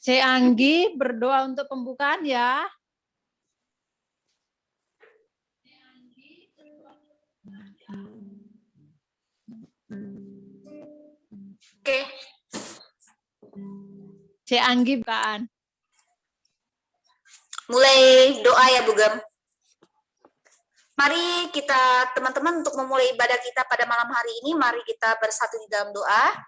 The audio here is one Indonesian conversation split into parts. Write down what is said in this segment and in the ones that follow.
C. Anggi berdoa untuk pembukaan ya. Oke. C. Anggi bukaan. Mulai doa ya Bu Gem. Mari kita teman-teman untuk memulai ibadah kita pada malam hari ini, mari kita bersatu di dalam doa.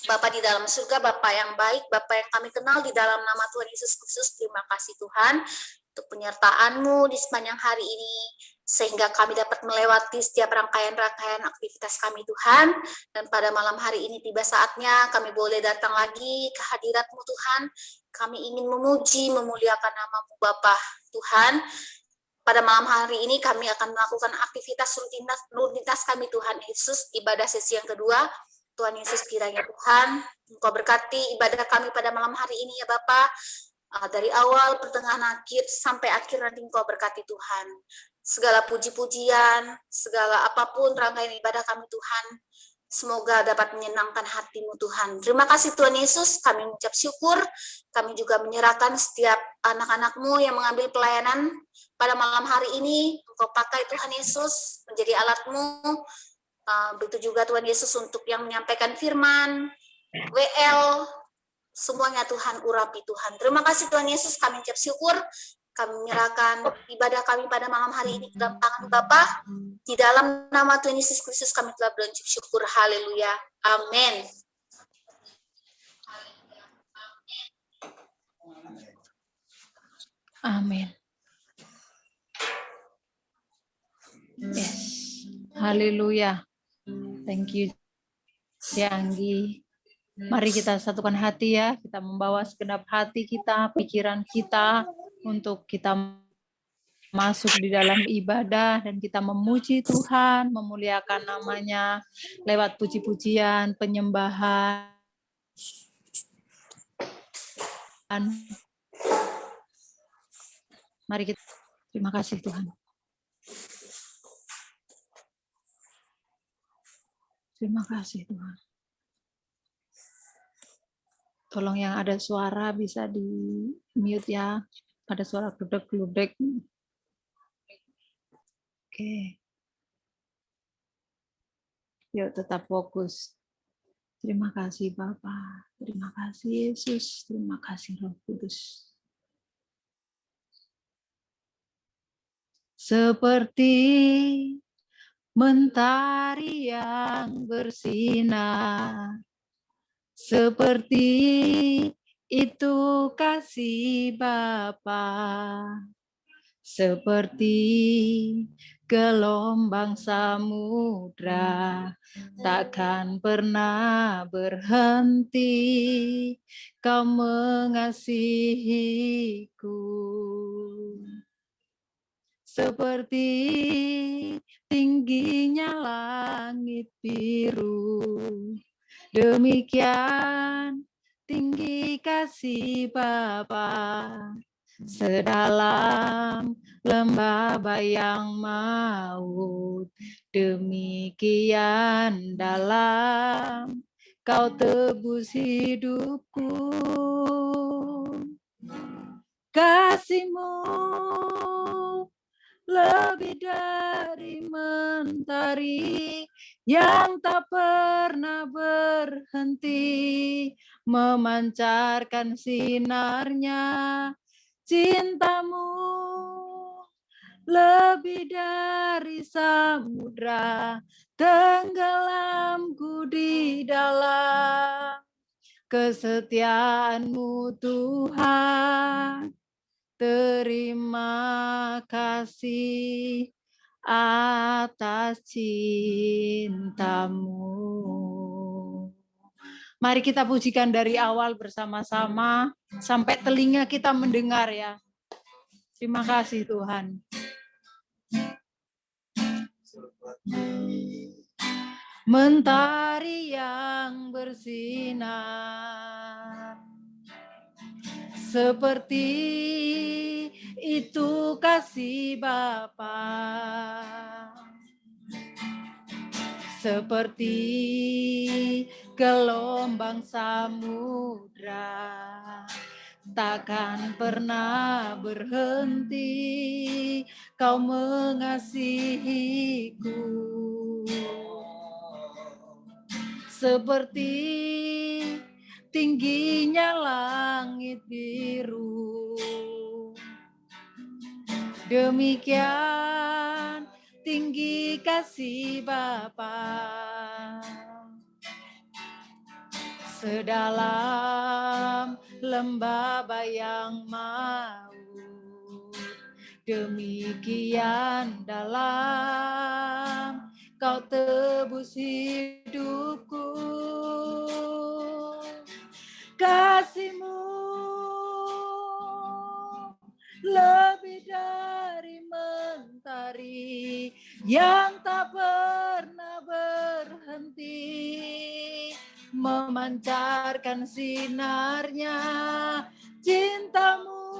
Bapa di dalam surga, Bapa yang baik, Bapa yang kami kenal di dalam nama Tuhan Yesus Kristus, terima kasih Tuhan untuk penyertaan-Mu di sepanjang hari ini, sehingga kami dapat melewati setiap rangkaian-rangkaian aktivitas kami Tuhan, dan pada malam hari ini tiba saatnya kami boleh datang lagi ke hadirat-Mu Tuhan. Kami ingin memuji, memuliakan nama-Mu Bapa Tuhan. Pada malam hari ini kami akan melakukan aktivitas rutinitas kami Tuhan Yesus, ibadah sesi yang kedua. Tuhan Yesus kiranya Tuhan, Engkau berkati ibadah kami pada malam hari ini ya Bapa. Dari awal, pertengahan, akhir, sampai akhir nanti Engkau berkati Tuhan. Segala puji-pujian, segala apapun rangkaian ibadah kami Tuhan, semoga dapat menyenangkan hati-Mu Tuhan. Terima kasih Tuhan Yesus, kami mengucap syukur. Kami juga menyerahkan setiap anak-anak-Mu yang mengambil pelayanan pada malam hari ini. Engkau pakai Tuhan Yesus menjadi alat-Mu. Begitu juga Tuhan Yesus untuk yang menyampaikan firman, WL, semuanya Tuhan urapi Tuhan. Terima kasih Tuhan Yesus, kami ucap syukur. Kami menyerahkan ibadah kami pada malam hari ini ke dalam tangan Bapa. Di dalam nama Tuhan Yesus Kristus kami telah berucap syukur. Haleluya. Amin. Amin. Yes. Haleluya. Thank you, Anggi. Mari kita satukan hati ya. Kita membawa segenap hati kita, pikiran kita untuk kita masuk di dalam ibadah dan kita memuji Tuhan, memuliakan namanya lewat puji-pujian, penyembahan. Mari kita terima kasih Tuhan. Terima kasih Tuhan. Tolong yang ada suara bisa di mute ya. Ada suara gludek-gludek. Oke. Yuk tetap fokus. Terima kasih Bapa. Terima kasih Yesus. Terima kasih Roh Kudus. Seperti mentari yang bersinar, seperti itu kasih Bapa, seperti gelombang samudra, takkan pernah berhenti Kau mengasihiku. Seperti tingginya langit biru, demikian tinggi kasih Bapa, sedalam lembah bayang maut, demikian dalam Kau tebus hidupku. Kasih-Mu lebih dari mentari yang tak pernah berhenti memancarkan sinarnya. Cinta-Mu lebih dari samudra, tenggelamku di dalam kesetiaan-Mu Tuhan. Terima kasih atas cinta-Mu. Mari kita pujikan dari awal bersama-sama sampai telinga kita mendengar ya. Terima kasih Tuhan. Mentari yang bersinar, seperti itu kasih Bapa, seperti gelombang samudra, takkan pernah berhenti kau mengasihiku. Seperti tingginya langit biru, demikian tinggi kasih Bapa. Sedalam lembah bayang maut, demikian dalam kau tebus hidupku. Kasih-Mu lebih dari mentari yang tak pernah berhenti, memancarkan sinarnya. Cinta-Mu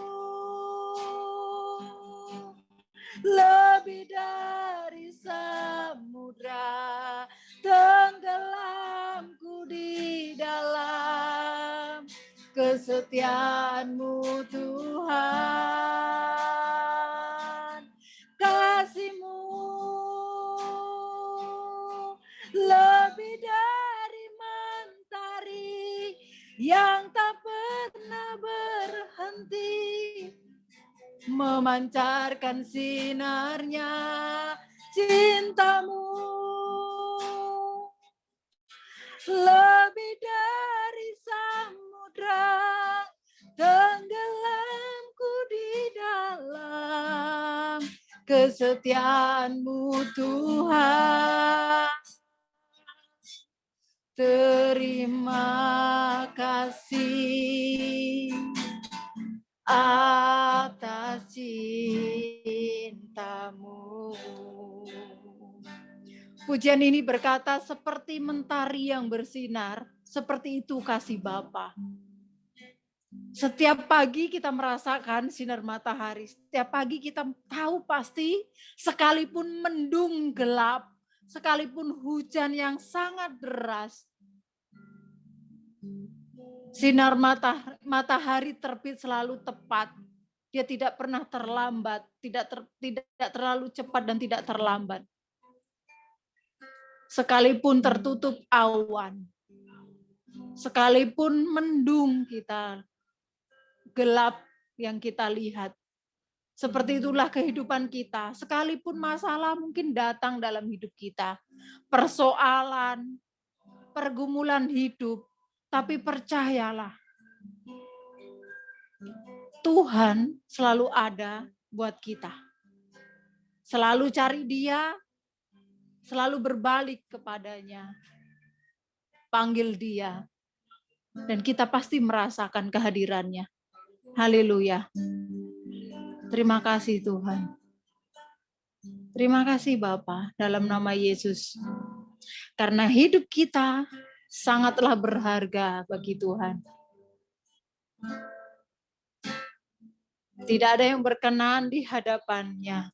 lebih dari samudra, tenggelamku di dalam kesetiaan-Mu Tuhan. Kasih-Mu lebih dari mentari yang tak pernah berhenti, memancarkan sinarnya. Cinta-Mu lebih dari samudra, tenggelamku di dalam kesetiaan-Mu Tuhan. Terima kasih atas cinta-Mu. Pujian ini berkata, seperti mentari yang bersinar, seperti itu kasih Bapa. Setiap pagi kita merasakan sinar matahari, setiap pagi kita tahu pasti, sekalipun mendung gelap, sekalipun hujan yang sangat deras, sinar matahari terbit selalu tepat. Dia tidak pernah terlambat, tidak terlalu cepat dan tidak terlambat. Sekalipun tertutup awan, sekalipun mendung kita, gelap yang kita lihat, seperti itulah kehidupan kita. Sekalipun masalah mungkin datang dalam hidup kita, persoalan, pergumulan hidup, tapi percayalah, Tuhan selalu ada buat kita. Selalu cari Dia, selalu berbalik kepadanya, panggil Dia, dan kita pasti merasakan kehadirannya. Haleluya. Terima kasih Tuhan. Terima kasih Bapa, dalam nama Yesus. Karena hidup kita sangatlah berharga bagi Tuhan. Tidak ada yang berkenan di hadapannya.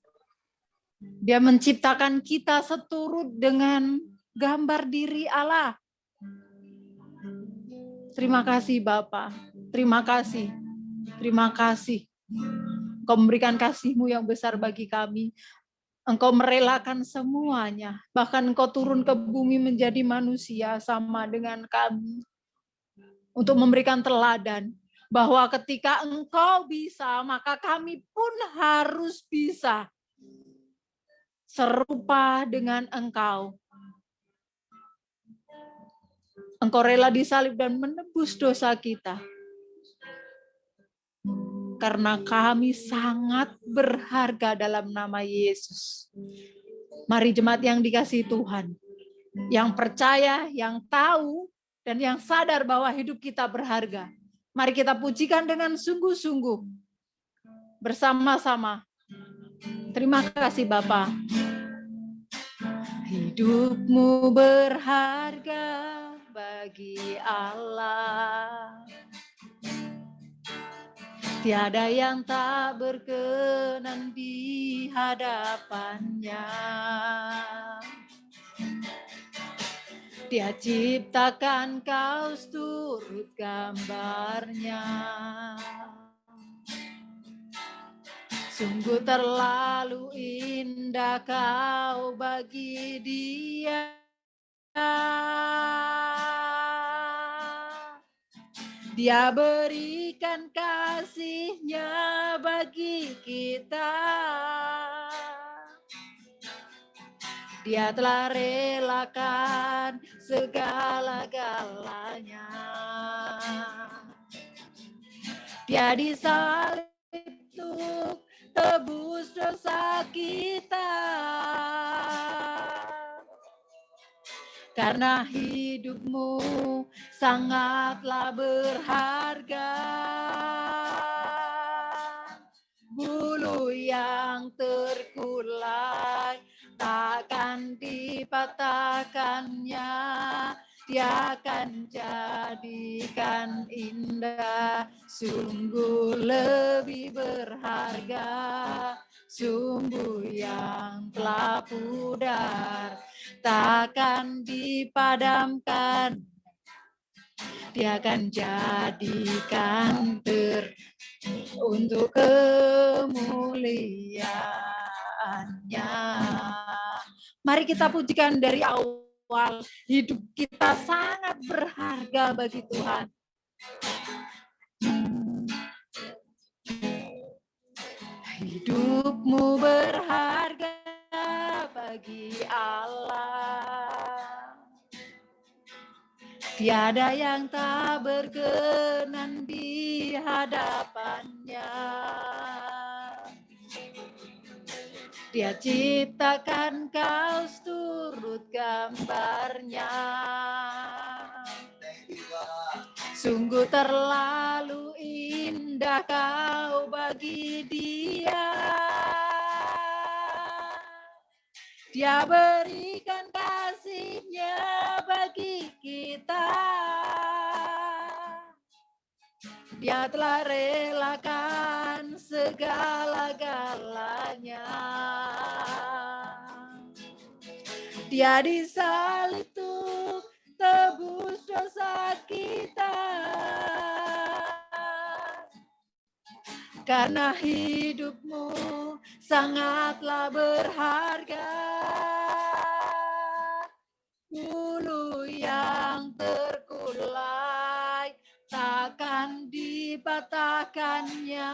Dia menciptakan kita seturut dengan gambar diri Allah. Terima kasih Bapa. Terima kasih. Terima kasih. Engkau memberikan kasih-Mu yang besar bagi kami. Engkau merelakan semuanya. Bahkan Engkau turun ke bumi menjadi manusia sama dengan kami. Untuk memberikan teladan. Bahwa ketika Engkau bisa, maka kami pun harus bisa. Serupa dengan Engkau. Engkau rela disalib dan menebus dosa kita. Karena kami sangat berharga dalam nama Yesus. Mari jemaat yang dikasihi Tuhan, yang percaya, yang tahu, dan yang sadar bahwa hidup kita berharga. Mari kita pujikan dengan sungguh-sungguh. Bersama-sama. Terima kasih Bapa. Hidup-Mu berharga bagi Allah. Tiada yang tak berkenan di hadapannya. Dia ciptakan kaus turut gambarnya. Sungguh terlalu indah kau bagi dia. Dia berikan kasih-Nya bagi kita. Dia telah relakan segala-galanya. Dia disalib untuk tebus dosa kita. Karena hidupmu sangatlah berharga. Bulu yang terkulai takkan dipatahkannya. Dia akan jadikan indah, sungguh lebih berharga. Sumbu yang telah pudar takkan dipadamkan. Dia akan jadikan untuk kemuliaan-Nya. Mari kita pujikan dari awal. Hidup kita sangat berharga bagi Tuhan. Hidupmu berharga bagi Allah. Tiada yang tak berkenan di hadapan-Nya. Dia ciptakan kaus turut gambarnya. Sungguh terlalu indah kau bagi dia. Dia berikan kasih-Nya bagi kita. Dia telah relakan segala-galanya. Dia disalib untuk tebus dosa kita. Karena hidupmu sangatlah berharga. Bulu yang terkulai takkan dipatahkannya.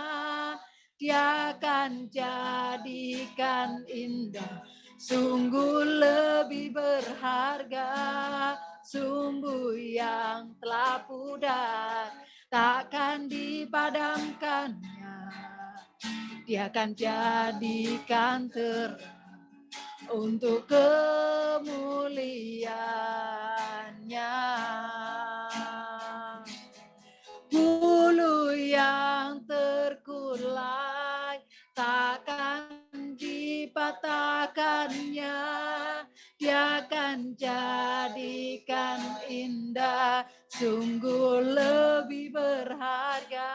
Dia akan jadikan indah, sungguh lebih berharga. Sumbu yang telah pudar takkan dipadamkannya. Dia akan jadikan terang untuk kemuliaan-Nya. Bulu yang terkulai takkan dipatahkannya. Dia akan jadikan indah, sungguh lebih berharga.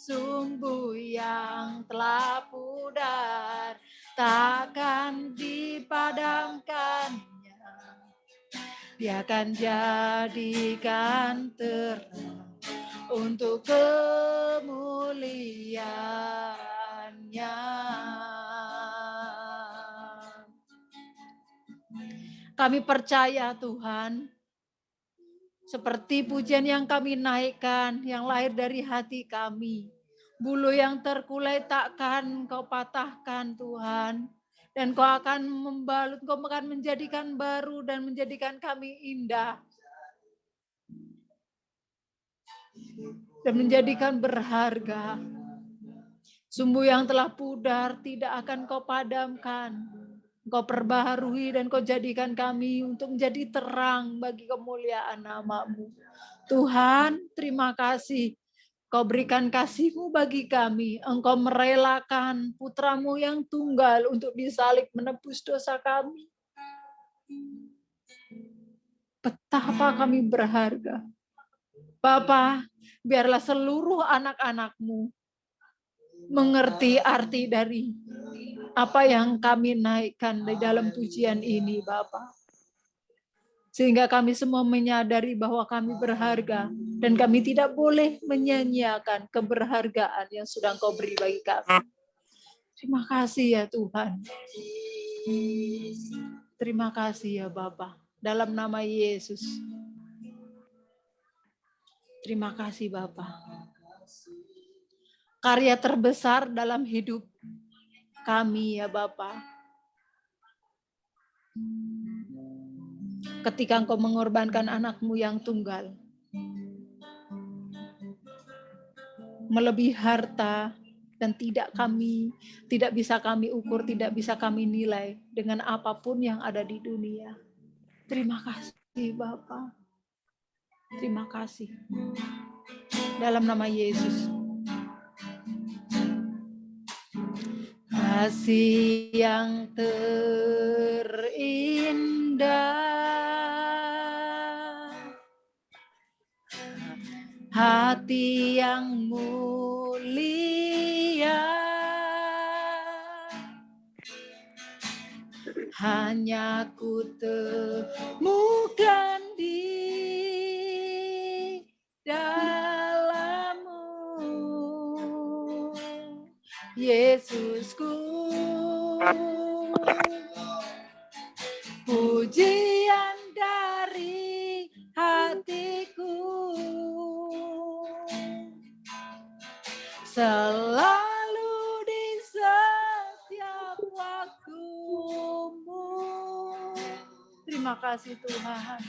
Sumbu yang telah pudar takkan dipadamkannya. Dia akan jadikan terang untuk kemuliaan-Nya. Kami percaya Tuhan, seperti pujian yang kami naikkan, yang lahir dari hati kami. Bulu yang terkulai takkan Kau patahkan Tuhan. Dan Kau akan membalut, Kau akan menjadikan baru dan menjadikan kami indah. Dan menjadikan berharga. Sumbu yang telah pudar tidak akan Kau padamkan. Kau perbaharui dan Kau jadikan kami untuk menjadi terang bagi kemuliaan nama-Mu. Tuhan, terima kasih. Kau berikan kasih-Mu bagi kami. Engkau merelakan putra-Mu yang tunggal untuk disalib menebus dosa kami. Betapa kami berharga. Bapa, biarlah seluruh anak-anak-Mu mengerti arti dari apa yang kami naikkan di dalam pujian ini, Bapa. Sehingga kami semua menyadari bahwa kami berharga dan kami tidak boleh menyia-nyiakan keberhargaan yang sudah Engkau beri bagi kami. Terima kasih ya Tuhan. Terima kasih ya Bapa. Dalam nama Yesus. Terima kasih Bapa. Karya terbesar dalam hidup kami ya Bapa. Ketika Engkau mengorbankan anakmu yang tunggal. Melebihi harta dan tidak bisa kami ukur, tidak bisa kami nilai dengan apapun yang ada di dunia. Terima kasih Bapa. Terima kasih. Dalam nama Yesus. Kasih yang terindah, hati yang mulia, hanya ku temukan di dalam-Mu, Yesusku. Pujian dari hatiku selalu di setiap waktumu. Terima kasih Tuhan.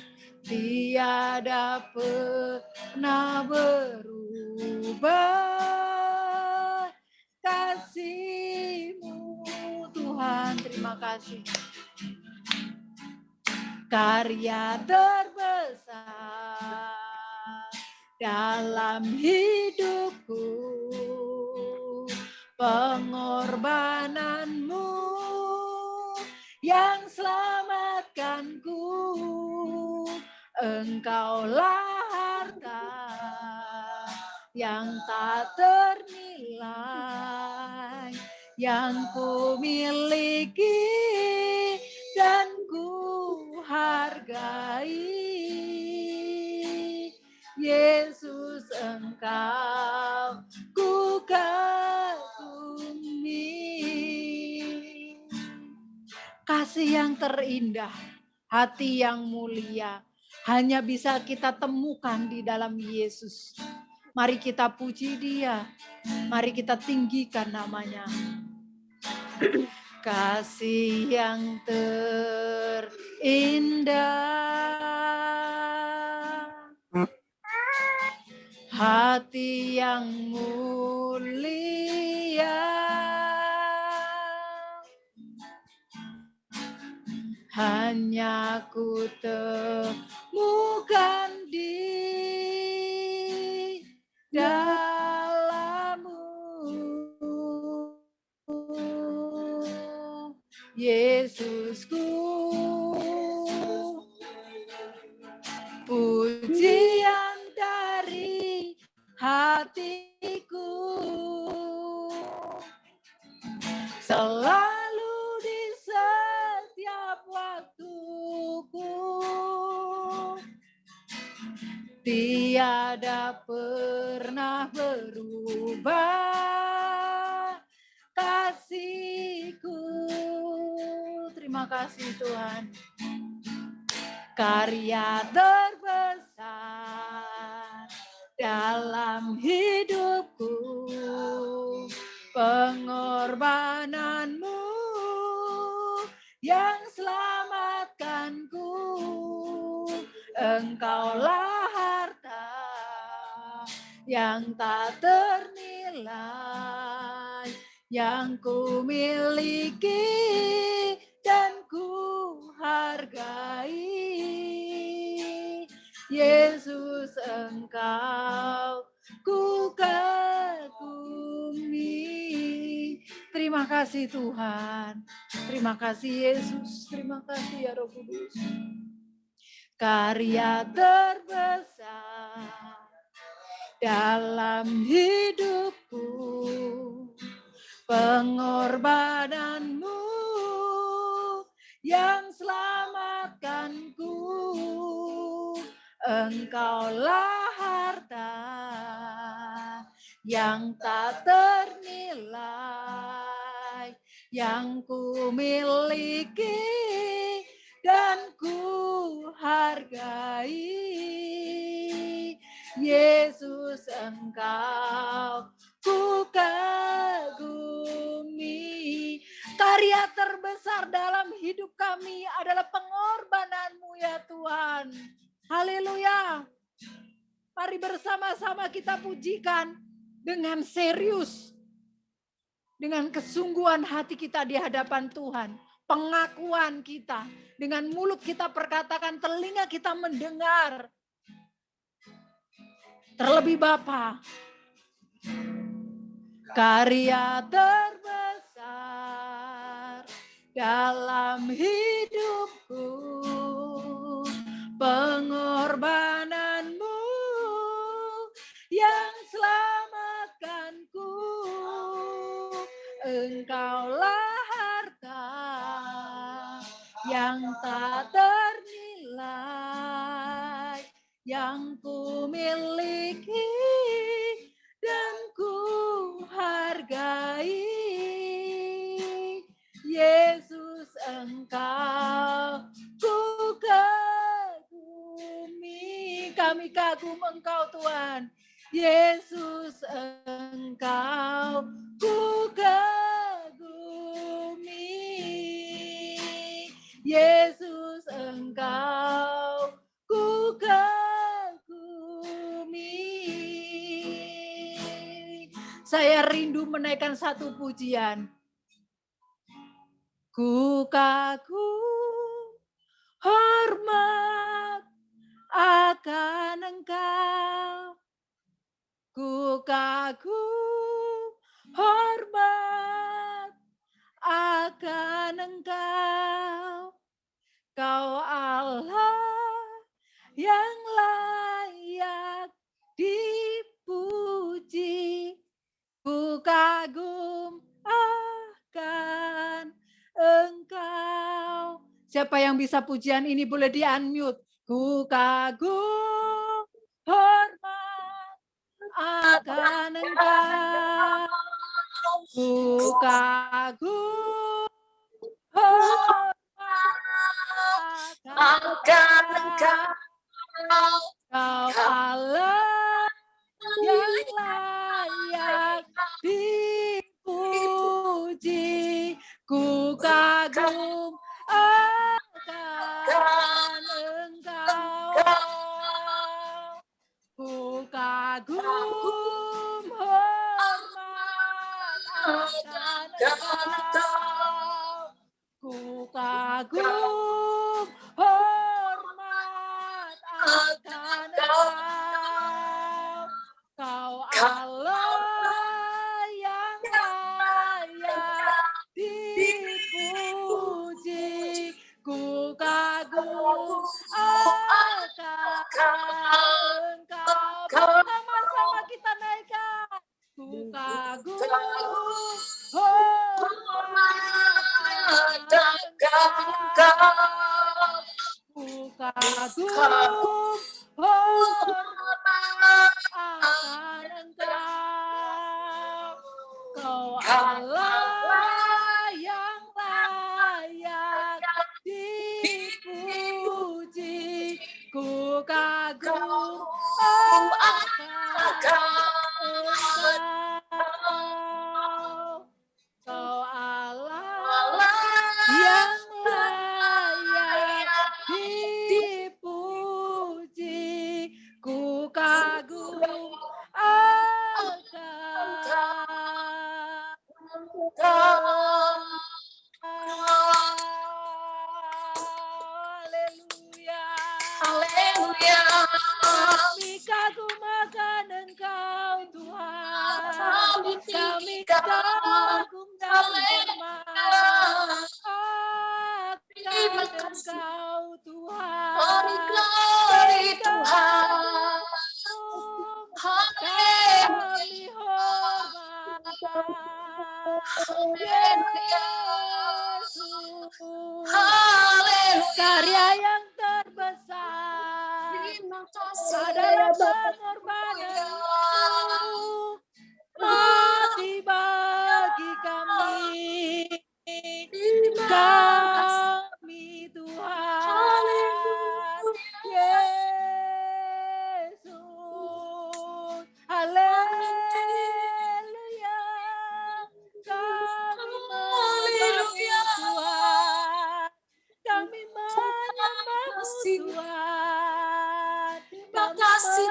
Tiada pernah berubah kasih-Mu Tuhan. Terima kasih. Karya terbesar dalam hidupku, pengorbanan-Mu yang selamatkanku. Engkaulah harta yang tak ternilai, yang ku miliki dan ku hargai. Yesus, Engkau ku kagumi. Kasih yang terindah, hati yang mulia, hanya bisa kita temukan di dalam Yesus. Mari kita puji Dia, mari kita tinggikan namanya. Kasih yang terindah, hati yang mulia, hanya ku temukan di dalam-Mu, Yesusku. Pujian dari hatiku selalu di setiap waktuku. Tiada pernah berubah kasih-Ku. Terima kasih Tuhan. Karya terbesar dalam hidupku, pengorbanan-Mu yang selamatkanku. Engkaulah harta yang tak ternilai, yang ku miliki dan ku hargai. Yesus, Engkau ku kagumi. Terima kasih Tuhan. Terima kasih Yesus. Terima kasih ya Roh Kudus. Karya terbesar dalam hidupku, pengorbanan-Mu yang selamatkanku. Engkaulah harta yang tak ternilai, yang ku miliki dan ku hargai. Yesus, Engkau ku kagumi. Karya terbesar dalam hidup kami adalah pengorbanan-Mu ya Tuhan. Haleluya. Mari bersama-sama kita pujikan dengan serius. Dengan kesungguhan hati kita di hadapan Tuhan. Pengakuan kita. Dengan mulut kita perkatakan, telinga kita mendengar. Terlebih Bapa, karya terbesar dalam hidupku, pengorbanan-Mu yang selamatkanku. Engkaulah harta yang tak ternilai, yang ku miliki dan ku hargai. Yesus, Engkau ku kagumi. Kami kagum Engkau Tuhan. Yesus, Engkau ku kagumi. Yesus, Engkau ku kagumi. Saya rindu menaikkan satu pujian. Ku kagum, hormat akan Engkau. Ku kagum, hormat akan Engkau. Kau Allah yang layak dipuji. Ku kagum akan Engkau. Siapa yang bisa pujian ini boleh di-unmute. Ku kagum, hormat akan Engkau. Ku kagum, hormat akan Engkau. Kau Allah yang layak dipuji. Ku kagum akan Engkau. Ku kagum, hormat akan Engkau. Ku kagum, hormat akan Engkau. Kau Allah yang layak dipuji. Ku kagum akan Engkau. Bersama-sama kita naikkan. Ku kagum, hormat akan Engkau. Ku kagum, hormat akan Engkau. Kau Allah yang layak dipuji. Ku kagum akan Engkau. Kau Allah yang layak dipuji. Ku kagum akan Engkau. Haleluya. Haleluya. Kami kagum akan Engkau Tuhan. Kami kagum dan hormat akan Engkau Tuhan. Glory Tuhan. Kami hormat Yesus. Haleluya. Karya yang terbesar pengorbananmu mati bagi kami. Kami Tuhan Yesus. Haleluya. Kami menyembahmu Tuhan. Kami menyembahmu Tuhan. Kami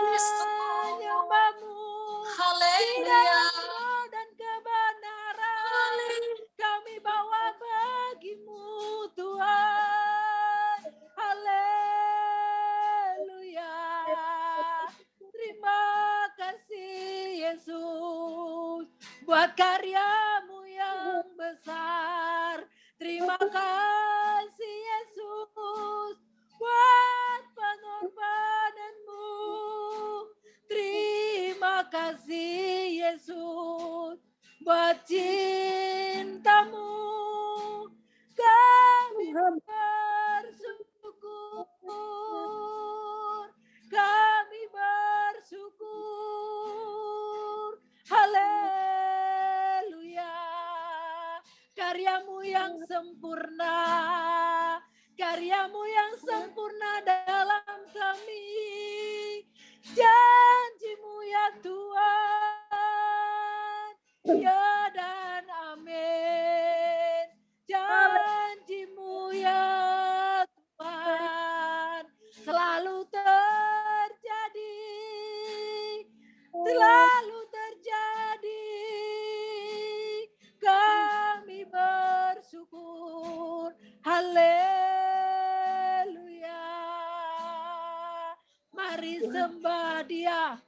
menyembahmu. Haleluya. Dan kebenaran kami bawa bagimu Tuhan. Haleluya. Terima kasih Yesus buat karyamu yang besar. Terima kasih Yesus buat pengorbananmu. Terima kasih Yesus buat cintamu. Kami bersyukur. Kami bersyukur. Haleluya. Karyamu yang sempurna. Karyamu yang sempurna dalam kami. Janjimu ya Tuhan. Ya dan amin. Janjimu ya Tuhan selalu terjadi. Selalu terjadi. Kami bersyukur. Haleluya. Mari sembah Dia.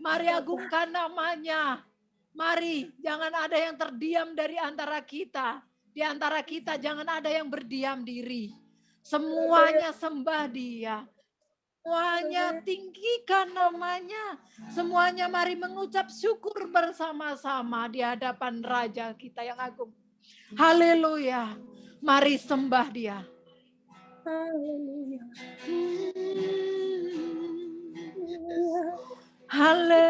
Mari agungkan namanya. Mari, jangan ada yang terdiam dari antara kita. Di antara kita jangan ada yang berdiam diri. Semuanya sembah Dia. Semuanya tinggikan namanya. Semuanya mari mengucap syukur bersama-sama di hadapan Raja kita yang agung. Haleluya. Mari sembah Dia. Haleluya.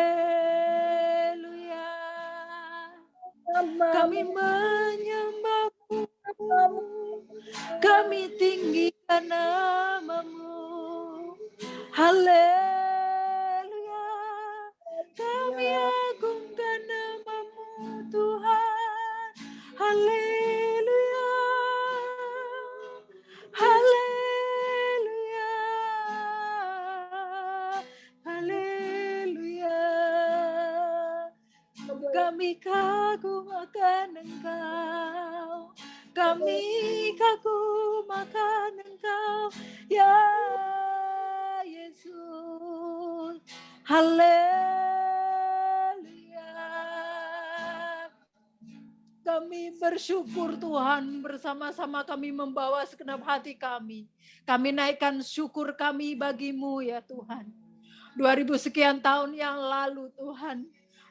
Kami menyembahmu. Kami tinggikan nama-Mu. Haleluya. Kami agungkan nama-Mu Tuhan. Haleluya. Haleluya. Haleluya. Kami kagum akan Engkau. Kami kagum akan Engkau, ya Yesus. Haleluya. Kami bersyukur Tuhan, bersama-sama kami membawa segenap hati kami. Kami naikkan syukur kami bagi-Mu ya Tuhan. 2000 sekian tahun yang lalu Tuhan,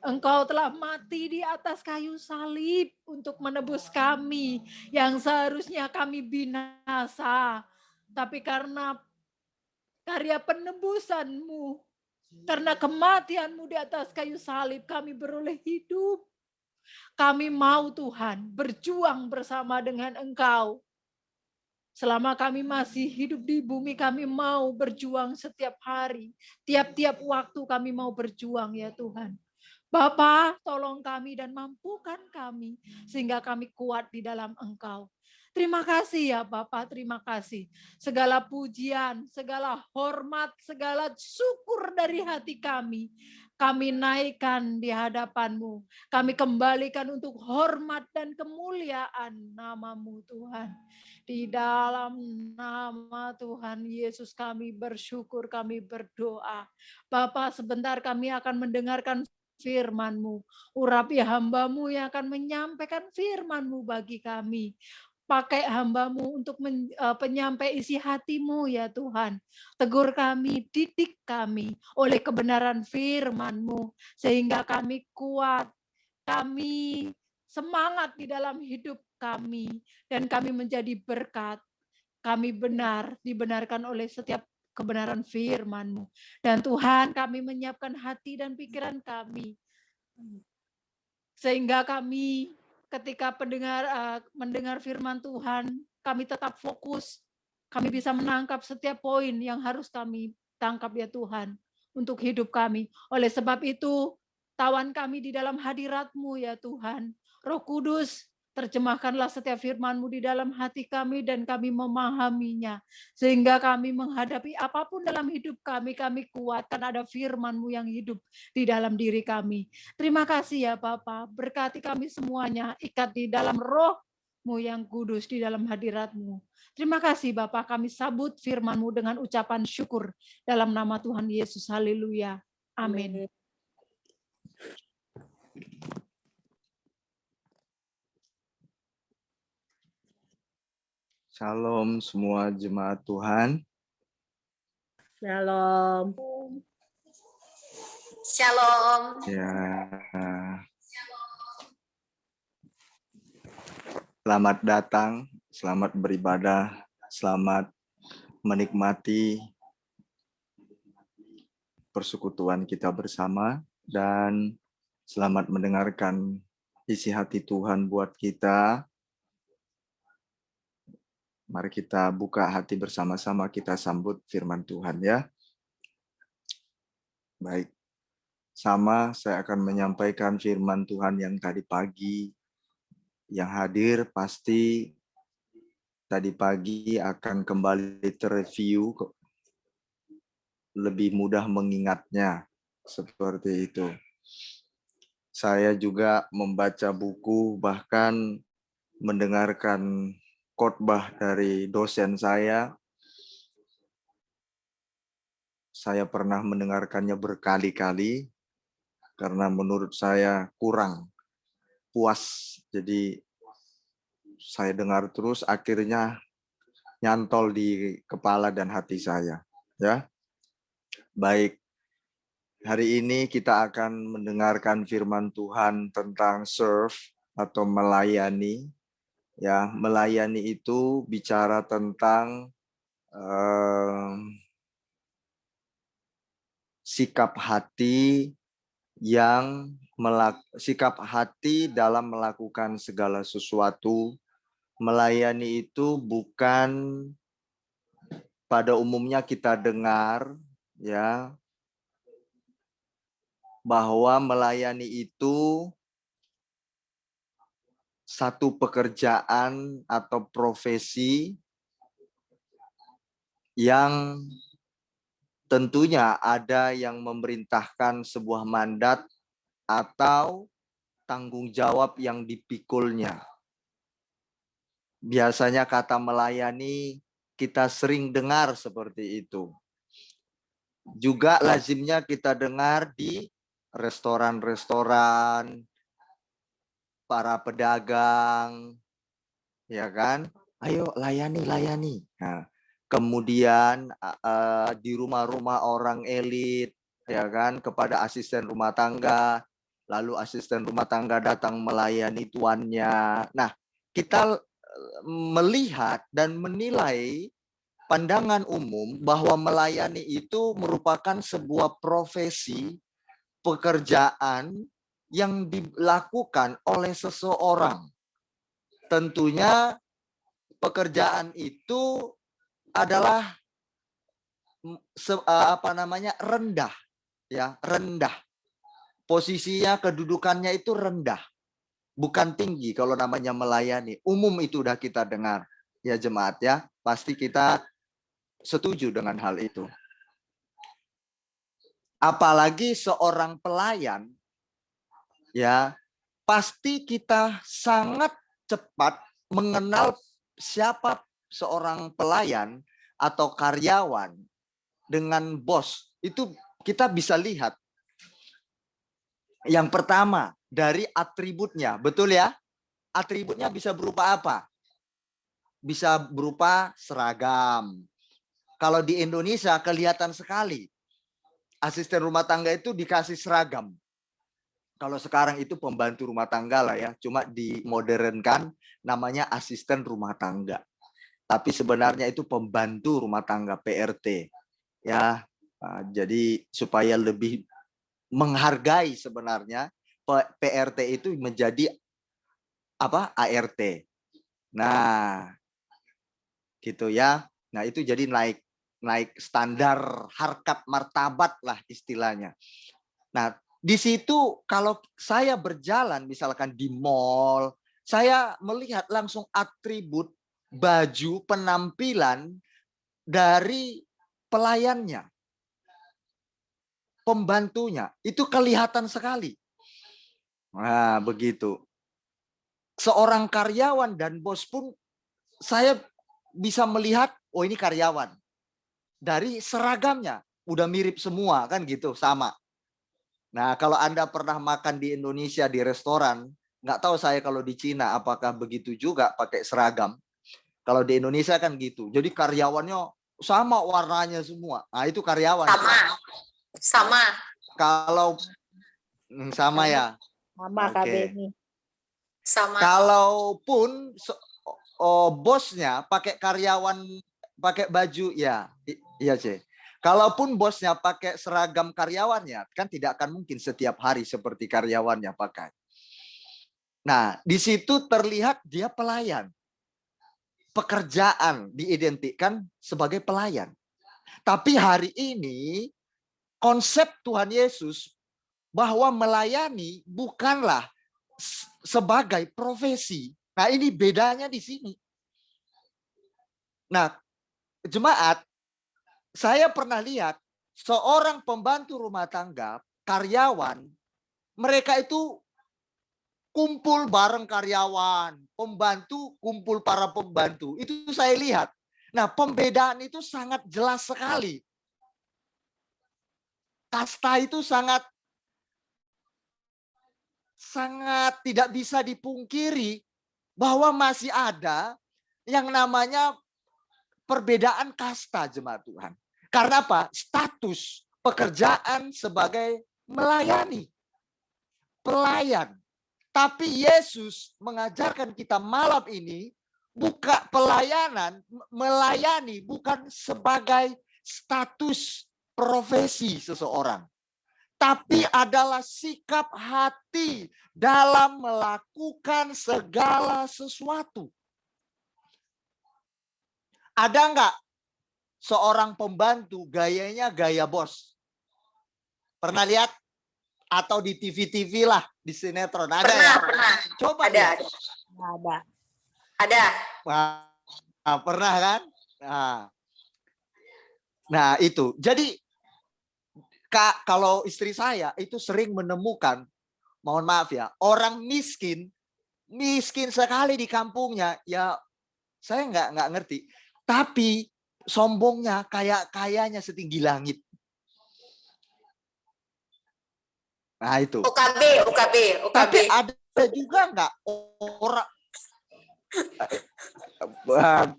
Engkau telah mati di atas kayu salib untuk menebus kami yang seharusnya kami binasa. Tapi karena karya penebusan-Mu, karena kematian-Mu di atas kayu salib, kami beroleh hidup. Kami mau Tuhan berjuang bersama dengan Engkau. Selama kami masih hidup di bumi, kami mau berjuang setiap hari. Tiap-tiap waktu kami mau berjuang ya Tuhan. Bapa, tolong kami dan mampukan kami sehingga kami kuat di dalam Engkau. Terima kasih ya Bapak, terima kasih. Segala pujian, segala hormat, segala syukur dari hati kami naikkan di hadapan-Mu. Kami kembalikan untuk hormat dan kemuliaan nama-Mu Tuhan. Di dalam nama Tuhan Yesus kami bersyukur, kami berdoa. Bapak, sebentar kami akan mendengarkan firman-Mu. Urapi hamba-Mu yang akan menyampaikan firman-Mu bagi kami. Pakai hamba-Mu untuk penyampai isi hati-Mu ya Tuhan. Tegur kami, didik kami oleh kebenaran firman-Mu. Sehingga kami kuat, kami semangat di dalam hidup kami. Dan kami menjadi berkat. Kami benar, dibenarkan oleh setiap kebenaran firman-Mu. Dan Tuhan, kami menyiapkan hati dan pikiran kami, sehingga kami ketika mendengar firman Tuhan, kami tetap fokus. Kami bisa menangkap setiap poin yang harus kami tangkap ya Tuhan untuk hidup kami. Oleh sebab itu, tawan kami di dalam hadirat-Mu ya Tuhan. Roh Kudus, terjemahkanlah setiap firman-Mu di dalam hati kami dan kami memahaminya. Sehingga kami menghadapi apapun dalam hidup kami kuat karena ada firman-Mu yang hidup di dalam diri kami. Terima kasih ya Bapa, berkati kami semuanya, ikat di dalam Roh-Mu yang kudus di dalam hadirat-Mu. Terima kasih Bapa, kami sambut firman-Mu dengan ucapan syukur dalam nama Tuhan Yesus. Haleluya. Amin. Shalom semua jemaat Tuhan. Shalom. Shalom. Ya. Selamat datang, selamat beribadah, selamat menikmati persekutuan kita bersama, dan selamat mendengarkan isi hati Tuhan buat kita. Mari kita buka hati bersama-sama, kita sambut firman Tuhan ya. Baik, saya akan menyampaikan firman Tuhan yang tadi pagi. Yang hadir pasti tadi pagi akan kembali terreview, lebih mudah mengingatnya, seperti itu. Saya juga membaca buku, bahkan mendengarkan khotbah dari dosen saya. Saya pernah mendengarkannya berkali-kali, karena menurut saya kurang puas. Jadi saya dengar terus, akhirnya nyantol di kepala dan hati saya. Ya, baik. Hari ini kita akan mendengarkan firman Tuhan tentang serve atau melayani. Ya, melayani itu bicara tentang sikap hati sikap hati dalam melakukan segala sesuatu. Melayani itu bukan pada umumnya kita dengar ya bahwa melayani itu satu pekerjaan atau profesi yang tentunya ada yang memerintahkan sebuah mandat atau tanggung jawab yang dipikulnya. Biasanya kata melayani kita sering dengar seperti itu. Juga lazimnya kita dengar di restoran-restoran, para pedagang, ya kan? Ayo layani. Nah, kemudian di rumah-rumah orang elit, ya kan, kepada asisten rumah tangga, lalu asisten rumah tangga datang melayani tuannya. Nah, kita melihat dan menilai pandangan umum bahwa melayani itu merupakan sebuah profesi, pekerjaan yang dilakukan oleh seseorang. Tentunya pekerjaan itu adalah rendah, ya, rendah. Posisinya, kedudukannya itu rendah, bukan tinggi. Kalau namanya melayani, umum itu udah kita dengar, ya jemaat ya. Pasti kita setuju dengan hal itu. Apalagi seorang pelayan, ya, pasti kita sangat cepat mengenal siapa seorang pelayan atau karyawan dengan bos. Itu kita bisa lihat. Yang pertama, dari atributnya. Betul ya? Atributnya bisa berupa apa? Bisa berupa seragam. Kalau di Indonesia kelihatan sekali. Asisten rumah tangga itu dikasih seragam. Kalau sekarang itu pembantu rumah tangga lah ya. Cuma dimodernkan namanya asisten rumah tangga. Tapi sebenarnya itu pembantu rumah tangga, PRT. Ya, jadi supaya lebih menghargai sebenarnya PRT itu menjadi apa? ART. Nah, gitu ya. Nah, itu jadi naik standar harkat martabat lah istilahnya. Nah, di situ kalau saya berjalan misalkan di mall, saya melihat langsung atribut baju penampilan dari pelayannya, pembantunya. Itu kelihatan sekali. Nah, begitu. Seorang karyawan dan bos pun saya bisa melihat, oh ini karyawan. Dari seragamnya, udah mirip semua kan gitu, sama. Nah, kalau Anda pernah makan di Indonesia di restoran, nggak tahu saya kalau di Cina apakah begitu juga pakai seragam. Kalau di Indonesia kan gitu. Jadi karyawannya sama warnanya semua. Nah, itu karyawan. Sama. Kalau sama ya. Sama Oke. Kak Beni. Sama. Kalaupun bosnya pakai karyawan pakai baju ya, iya sih. Kalaupun bosnya pakai seragam karyawannya, kan tidak akan mungkin setiap hari seperti karyawannya pakai. Nah, di situ terlihat dia pelayan. Pekerjaan diidentikan sebagai pelayan. Tapi hari ini konsep Tuhan Yesus bahwa melayani bukanlah sebagai profesi. Nah, ini bedanya di sini. Nah, jemaat, saya pernah lihat seorang pembantu rumah tangga, karyawan, mereka itu kumpul bareng karyawan, pembantu kumpul para pembantu. Itu saya lihat. Nah, pembedaan itu sangat jelas sekali. Kasta itu sangat tidak bisa dipungkiri bahwa masih ada yang namanya perbedaan kasta, jemaat Tuhan. Karena apa? Status pekerjaan sebagai melayani. Pelayan. Tapi Yesus mengajarkan kita malam ini buka pelayanan, melayani bukan sebagai status profesi seseorang. Tapi adalah sikap hati dalam melakukan segala sesuatu. Ada enggak seorang pembantu gayanya gaya bos? Pernah lihat? Atau di TV-TV lah, di sinetron. Ada Pernah, ya? pernah. Coba Ada. Ada. Nah, pernah kan? Nah, itu. Jadi, Kak, kalau istri saya itu sering menemukan, mohon maaf ya, orang miskin sekali di kampungnya. Ya, saya nggak ngerti. Tapi sombongnya kayaknya setinggi langit. Nah, itu. UKB. Tapi ada juga nggak orang,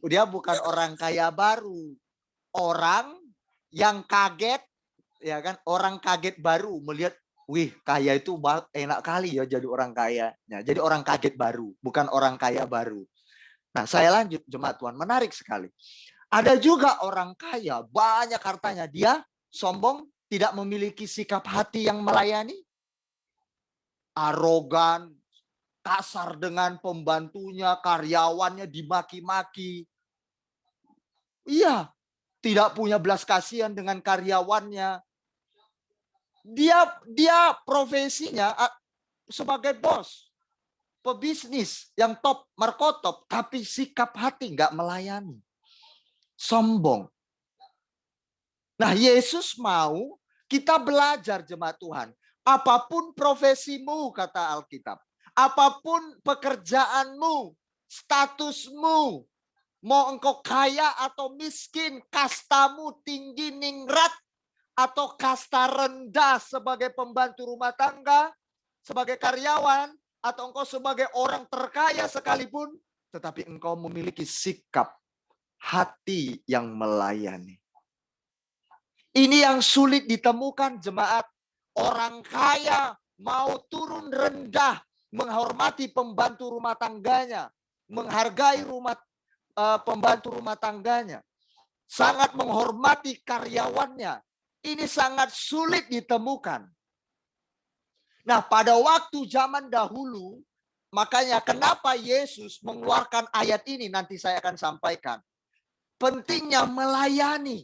dia bukan orang kaya baru, orang yang kaget, ya kan? Orang kaget baru melihat, wih, kaya itu enak kali ya jadi orang kaya. Nah, jadi orang kaget baru, bukan orang kaya baru. Nah, saya lanjut, jemaat Tuhan, menarik sekali. Ada juga orang kaya, banyak hartanya, dia sombong, tidak memiliki sikap hati yang melayani, arogan, kasar dengan pembantunya, karyawannya dimaki-maki. Iya, tidak punya belas kasihan dengan karyawannya. Dia profesinya sebagai bos, pebisnis yang top, markotop, tapi sikap hati nggak melayani. Sombong. Nah, Yesus mau kita belajar, jemaat Tuhan. Apapun profesimu, kata Alkitab. Apapun pekerjaanmu, statusmu, mau engkau kaya atau miskin, kastamu tinggi ningrat, atau kasta rendah sebagai pembantu rumah tangga, sebagai karyawan, atau engkau sebagai orang terkaya sekalipun, tetapi engkau memiliki sikap hati yang melayani. Ini yang sulit ditemukan, jemaat. Orang kaya mau turun rendah, menghormati pembantu rumah tangganya, menghargai pembantu rumah tangganya. sangat menghormati karyawannya. Ini sangat sulit ditemukan. Nah, pada waktu zaman dahulu, makanya kenapa Yesus mengeluarkan ayat ini, nanti saya akan sampaikan. Pentingnya melayani.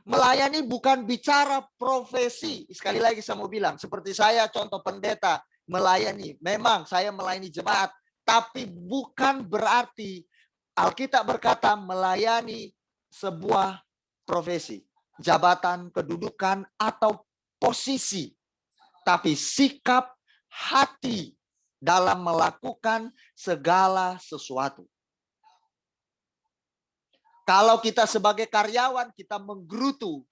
Melayani bukan bicara profesi. Sekali lagi saya mau bilang, seperti saya contoh pendeta, melayani. Memang saya melayani jemaat, tapi bukan berarti Alkitab berkata melayani sebuah profesi, jabatan, kedudukan, atau posisi. Tapi sikap hati dalam melakukan segala sesuatu. Kalau kita sebagai karyawan, kita menggerutu.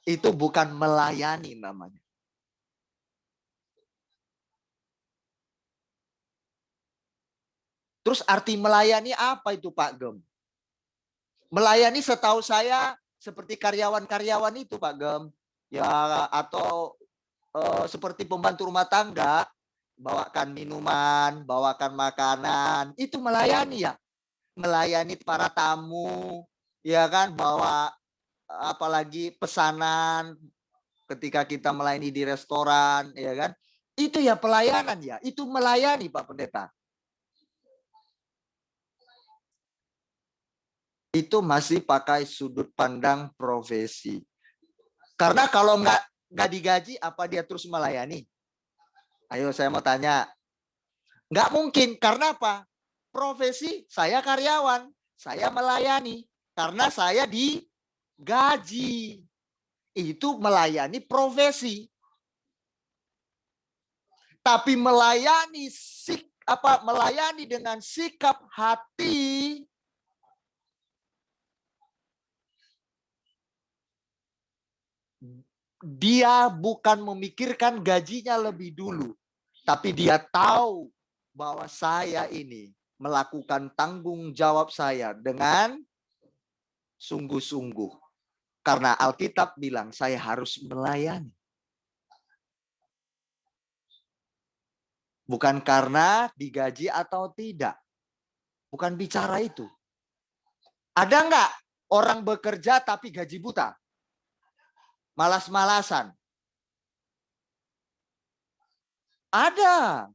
Itu bukan melayani namanya. Terus arti melayani apa itu Pak Gem? Melayani setahu saya seperti karyawan-karyawan itu Pak Gem. Ya, atau seperti pembantu rumah tangga, bawakan minuman, bawakan makanan, itu melayani ya. Melayani para tamu, ya kan, bawa apalagi pesanan ketika kita melayani di restoran, ya kan. Itu ya pelayanan ya, itu melayani Pak Pendeta. Itu masih pakai sudut pandang profesi. Karena kalau nggak digaji, apa dia terus melayani? Ayo saya mau tanya. Nggak mungkin. Karena apa? Profesi saya karyawan. Saya melayani. Karena saya digaji. Itu melayani profesi. Tapi melayani melayani dengan sikap hati. Dia bukan memikirkan gajinya lebih dulu, tapi dia tahu bahwa saya ini melakukan tanggung jawab saya dengan sungguh-sungguh. Karena Alkitab bilang saya harus melayani. Bukan karena digaji atau tidak. Bukan bicara itu. Ada nggak orang bekerja tapi gaji buta? Malas-malasan. Ada.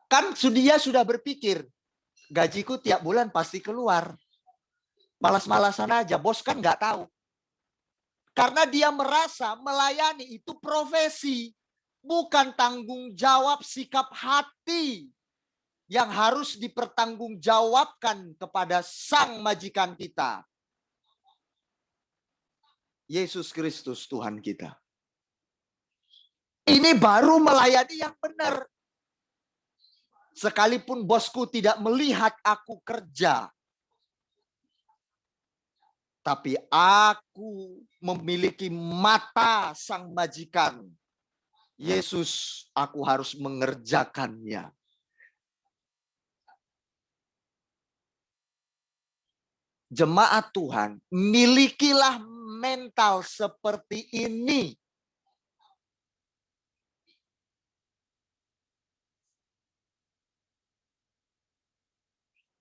Kan dia sudah berpikir, gajiku tiap bulan pasti keluar. Malas-malasan aja, bos kan nggak tahu. Karena dia merasa melayani itu profesi. Bukan tanggung jawab sikap hati yang harus dipertanggungjawabkan kepada sang majikan kita. Yesus Kristus Tuhan kita. Ini baru melayani yang benar. Sekalipun bosku tidak melihat aku kerja, tapi aku memiliki mata sang majikan. Yesus, aku harus mengerjakannya. Jemaat Tuhan, milikilah mental seperti ini.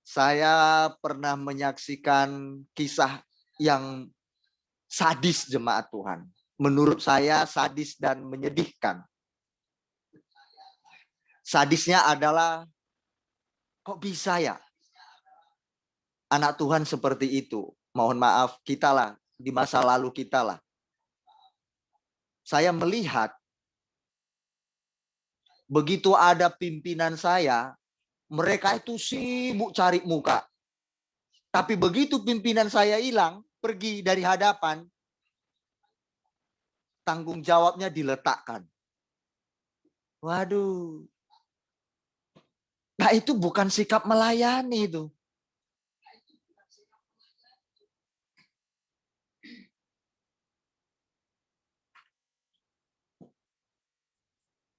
Saya pernah menyaksikan kisah yang sadis jemaat Tuhan. Menurut saya sadis dan menyedihkan. Sadisnya adalah, kok bisa ya anak Tuhan seperti itu? Mohon maaf, kita lah, di masa lalu kita lah. Saya melihat, begitu ada pimpinan saya, mereka itu sibuk cari muka. Tapi begitu pimpinan saya hilang, pergi dari hadapan, tanggung jawabnya diletakkan. Waduh. Nah itu bukan sikap melayani itu.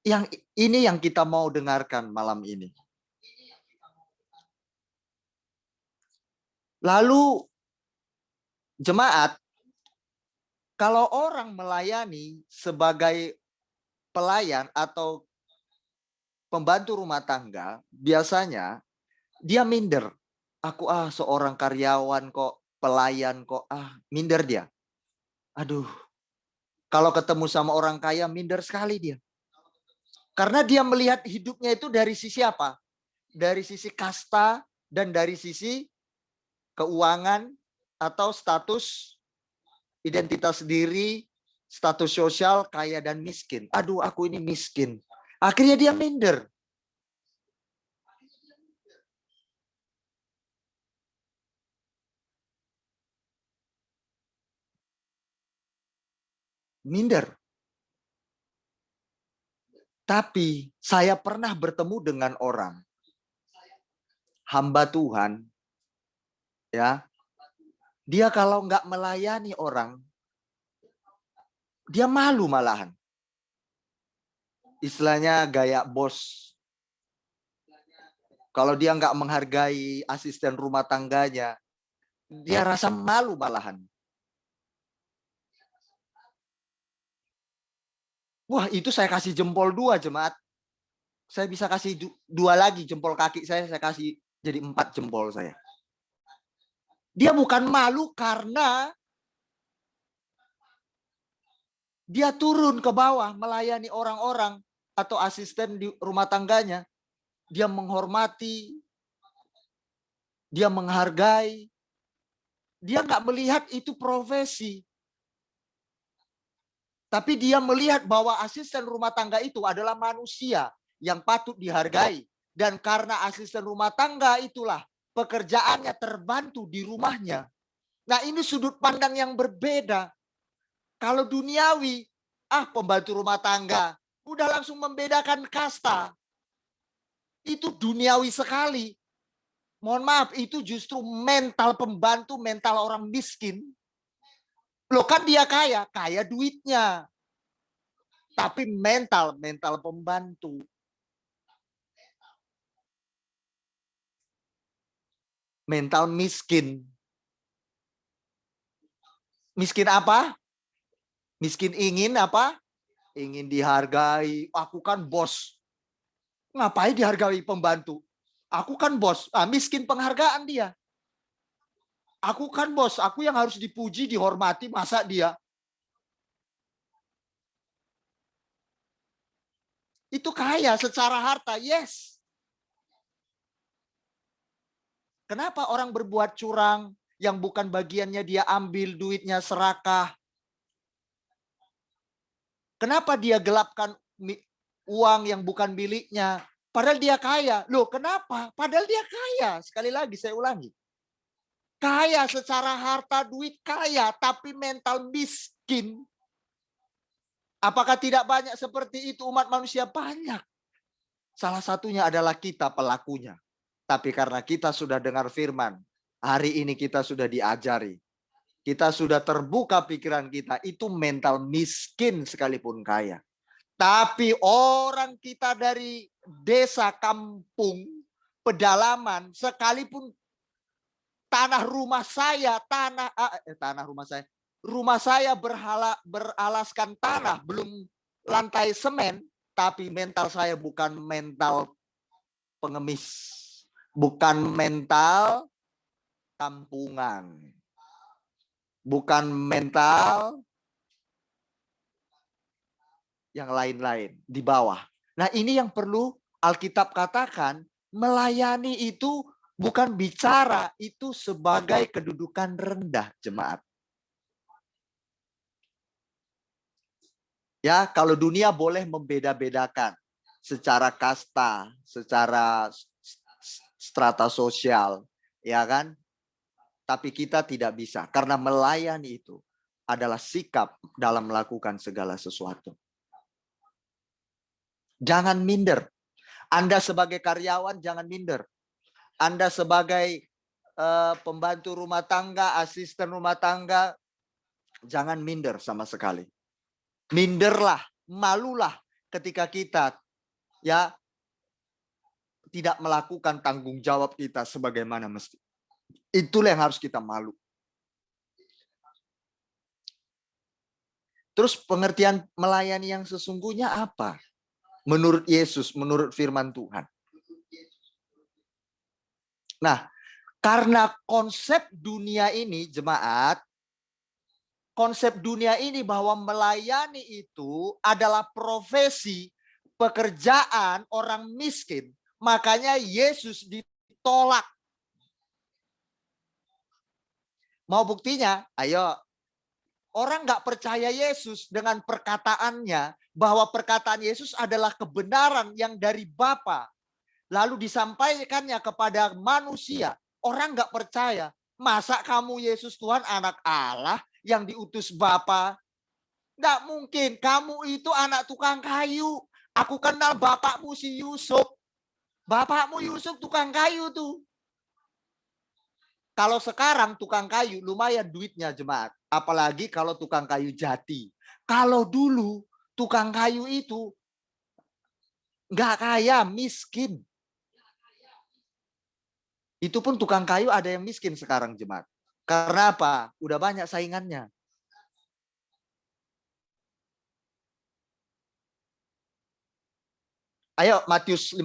Yang ini yang kita mau dengarkan malam ini. Lalu jemaat, kalau orang melayani sebagai pelayan atau pembantu rumah tangga, biasanya dia minder. Aku seorang karyawan kok, pelayan kok, minder dia. Aduh, kalau ketemu sama orang kaya minder sekali dia. Karena dia melihat hidupnya itu dari sisi apa? Dari sisi kasta dan dari sisi keuangan atau status identitas diri, status sosial, kaya dan miskin. Aduh, aku ini miskin. Akhirnya dia minder. Minder. Tapi saya pernah bertemu dengan orang, hamba Tuhan, ya, dia kalau nggak melayani orang, dia malu malahan. Istilahnya gaya bos. Kalau dia nggak menghargai asisten rumah tangganya, dia rasa malu malahan. Wah, itu saya kasih jempol 2, jemaat. Saya bisa kasih 2 lagi jempol kaki saya kasih jadi 4 jempol saya. Dia bukan malu karena dia turun ke bawah melayani orang-orang atau asisten di rumah tangganya. Dia menghormati, dia menghargai. Dia nggak melihat itu profesi. Tapi dia melihat bahwa asisten rumah tangga itu adalah manusia yang patut dihargai. Dan karena asisten rumah tangga itulah pekerjaannya terbantu di rumahnya. Nah, ini sudut pandang yang berbeda. Kalau duniawi, pembantu rumah tangga, udah langsung membedakan kasta. Itu duniawi sekali. Mohon maaf, itu justru mental pembantu, mental orang miskin. Loh, kan dia kaya, kaya duitnya. Tapi mental pembantu. Mental miskin. Miskin apa? Miskin ingin apa? Ingin dihargai. Aku kan bos. Ngapain dihargai pembantu? Aku kan bos. Miskin penghargaan dia. Aku kan bos. Aku yang harus dipuji, dihormati. Masa dia? Itu kaya secara harta. Yes. Kenapa orang berbuat curang yang bukan bagiannya dia ambil duitnya serakah? Kenapa dia gelapkan uang yang bukan miliknya? Padahal dia kaya. Loh, kenapa? Padahal dia kaya. Sekali lagi saya ulangi. Kaya secara harta, duit kaya, tapi mental miskin. Apakah tidak banyak seperti itu umat manusia? Banyak. Salah satunya adalah kita pelakunya. Tapi karena kita sudah dengar firman, hari ini kita sudah diajari. Kita sudah terbuka pikiran kita, itu mental miskin sekalipun kaya. Tapi orang kita dari desa, kampung, pedalaman, sekalipun tanah rumah saya, rumah saya beralaskan tanah, belum lantai semen, tapi mental saya bukan mental pengemis, bukan mental kampungan, bukan mental yang lain-lain di bawah. Nah, ini yang perlu Alkitab katakan, melayani itu bukan bicara, itu sebagai kedudukan rendah, jemaat. Ya, kalau dunia boleh membeda-bedakan secara kasta, secara strata sosial, ya kan? Tapi kita tidak bisa, karena melayani itu adalah sikap dalam melakukan segala sesuatu. Jangan minder. Anda sebagai karyawan jangan minder. Anda sebagai pembantu rumah tangga, asisten rumah tangga, jangan minder sama sekali. Minderlah, malulah ketika kita ya tidak melakukan tanggung jawab kita sebagaimana mesti. Itulah yang harus kita malu. Terus pengertian melayani yang sesungguhnya apa? Menurut Yesus, menurut firman Tuhan. Nah, Karena konsep dunia ini, jemaat, konsep dunia ini bahwa melayani itu adalah profesi, pekerjaan orang miskin. Makanya Yesus ditolak. Mau buktinya? Ayo. Orang nggak percaya Yesus dengan perkataannya, bahwa perkataan Yesus adalah kebenaran yang dari Bapa, lalu disampaikannya kepada manusia. Orang nggak percaya. Masa kamu Yesus Tuhan anak Allah yang diutus Bapa? Nggak mungkin. Kamu itu anak tukang kayu. Aku kenal bapakmu si Yusuf. Bapakmu Yusuf tukang kayu tuh. Kalau sekarang tukang kayu lumayan duitnya jemaat. Apalagi kalau tukang kayu jati. Kalau dulu tukang kayu itu nggak kaya, miskin. Itu pun tukang kayu ada yang miskin sekarang jemaat. Karena apa? Udah banyak saingannya. Ayo Matius 13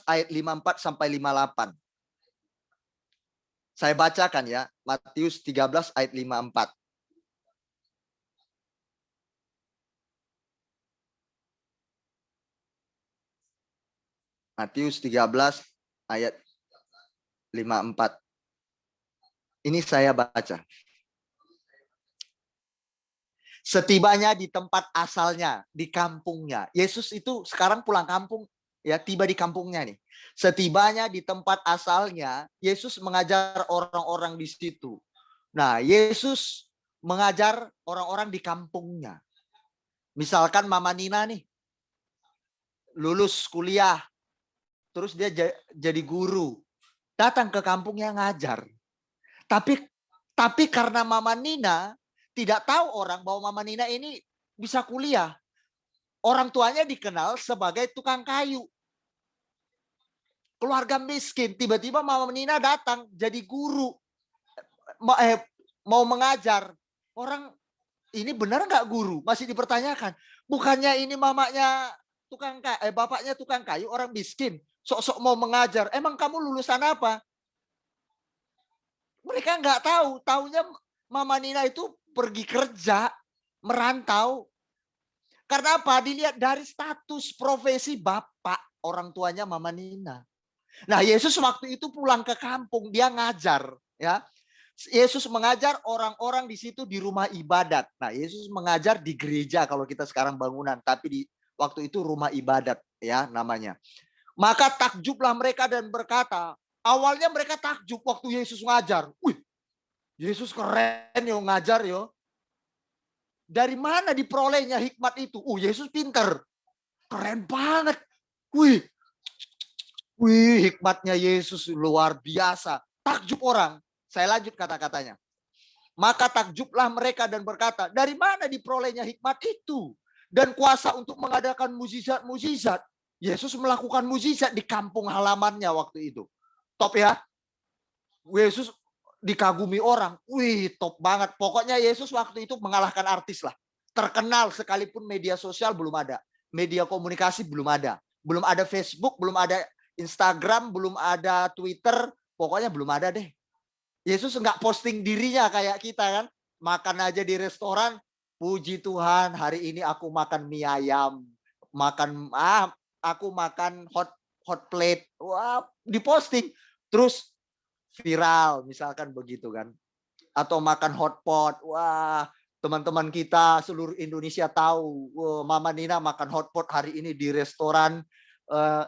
ayat 54 sampai 58. Saya bacakan ya, Matius 13 ayat 54. Matius 13 ayat 54. Ini saya baca. Setibanya di tempat asalnya, di kampungnya. Yesus itu sekarang pulang kampung, ya, tiba di kampungnya nih. Setibanya di tempat asalnya, Yesus mengajar orang-orang di situ. Nah, Yesus mengajar orang-orang di kampungnya. Misalkan Mama Nina nih, lulus kuliah, terus dia jadi guru, datang ke kampungnya ngajar. Tapi karena Mama Nina tidak tahu orang bahwa Mama Nina ini bisa kuliah. Orang tuanya dikenal sebagai tukang kayu. Keluarga miskin. Tiba-tiba Mama Nina datang jadi guru. Mau mengajar. Orang ini benar nggak guru? Masih dipertanyakan. Bukannya ini mamanya bapaknya tukang kayu, orang miskin. Sok-sok mau mengajar. Emang kamu lulusan apa? Mereka nggak tahu. Taunya Mama Nina itu pergi kerja, merantau. Karena apa? Dilihat dari status profesi bapak, orang tuanya Mama Nina. Nah, Yesus waktu itu pulang ke kampung, dia ngajar, ya. Yesus mengajar orang-orang di situ di rumah ibadat. Nah, Yesus mengajar di gereja kalau kita sekarang bangunan, tapi di waktu itu rumah ibadat, ya namanya. Maka takjublah mereka dan berkata, awalnya mereka takjub waktu Yesus ngajar. Wih, Yesus keren yo ngajar yo. Dari mana diperolehnya hikmat itu? Yesus pinter. Keren banget. Wih, hikmatnya Yesus luar biasa. Takjub orang. Saya lanjut kata-katanya. Maka takjublah mereka dan berkata, dari mana diperolehnya hikmat itu? Dan kuasa untuk mengadakan mukjizat-mukjizat. Yesus melakukan mukjizat di kampung halamannya waktu itu. Top ya. Yesus dikagumi orang. Wih, top banget. Pokoknya Yesus waktu itu mengalahkan artis lah. Terkenal sekalipun media sosial belum ada. Media komunikasi belum ada. Belum ada Facebook, belum ada Instagram, belum ada Twitter. Pokoknya belum ada deh. Yesus nggak posting dirinya kayak kita kan. Makan aja di restoran. Puji Tuhan, hari ini aku makan mie ayam. Aku makan hot plate. Wah, diposting. Terus viral misalkan begitu kan, atau makan hotpot. Wah, teman-teman kita seluruh Indonesia tahu, Mama Nina makan hotpot hari ini di restoran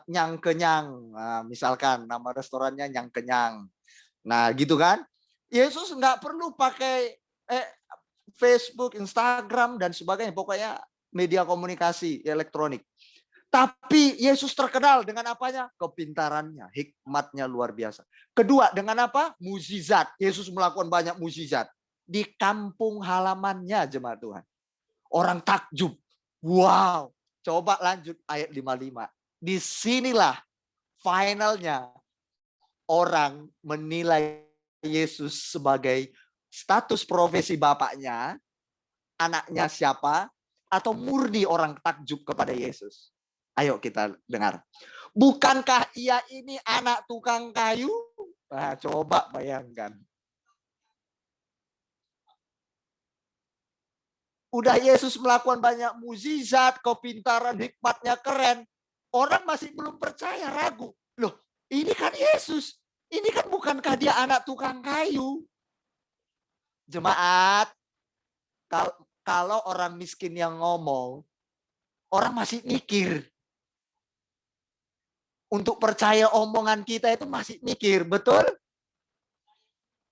Nyang Kenyang. Nah, misalkan nama restorannya Nyang Kenyang. Nah, gitu kan. Yesus nggak perlu pakai Facebook, Instagram dan sebagainya, pokoknya media komunikasi elektronik. Tapi Yesus terkenal dengan apanya? Kepintarannya, hikmatnya luar biasa. Kedua, dengan apa? Mukjizat. Yesus melakukan banyak mukjizat di kampung halamannya, jemaat Tuhan. Orang takjub. Wow. Coba lanjut ayat 55. Disinilah finalnya orang menilai Yesus sebagai status profesi bapaknya, anaknya siapa, atau murni orang takjub kepada Yesus. Ayo kita dengar. Bukankah ia ini anak tukang kayu? Nah, coba bayangkan. Udah Yesus melakukan banyak mukjizat, kepintaran, hikmatnya keren. Orang masih belum percaya, ragu. Loh, ini kan Yesus. Ini kan bukankah dia anak tukang kayu? Jemaat, kalau orang miskin yang ngomong, orang masih mikir. Untuk percaya omongan kita itu masih mikir, betul?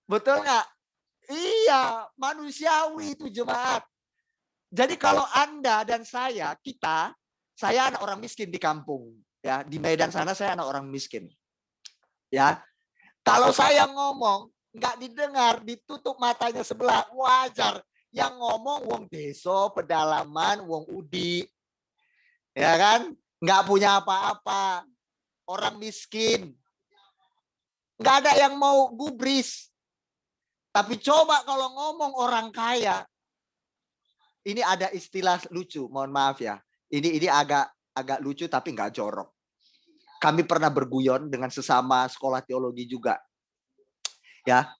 Betul nggak? Iya, manusiawi itu jemaat. Jadi kalau Anda dan saya anak orang miskin di kampung. Ya, di Medan sana saya anak orang miskin. Ya, kalau saya ngomong nggak didengar, ditutup matanya sebelah, wajar. Yang ngomong wong deso, pedalaman, wong udi, ya kan? Nggak punya apa-apa, orang miskin, nggak ada yang mau gubris. Tapi coba kalau ngomong orang kaya, ini ada istilah lucu, mohon maaf ya. Ini agak lucu tapi nggak jorok. Kami pernah berguyon dengan sesama sekolah teologi juga. Ya,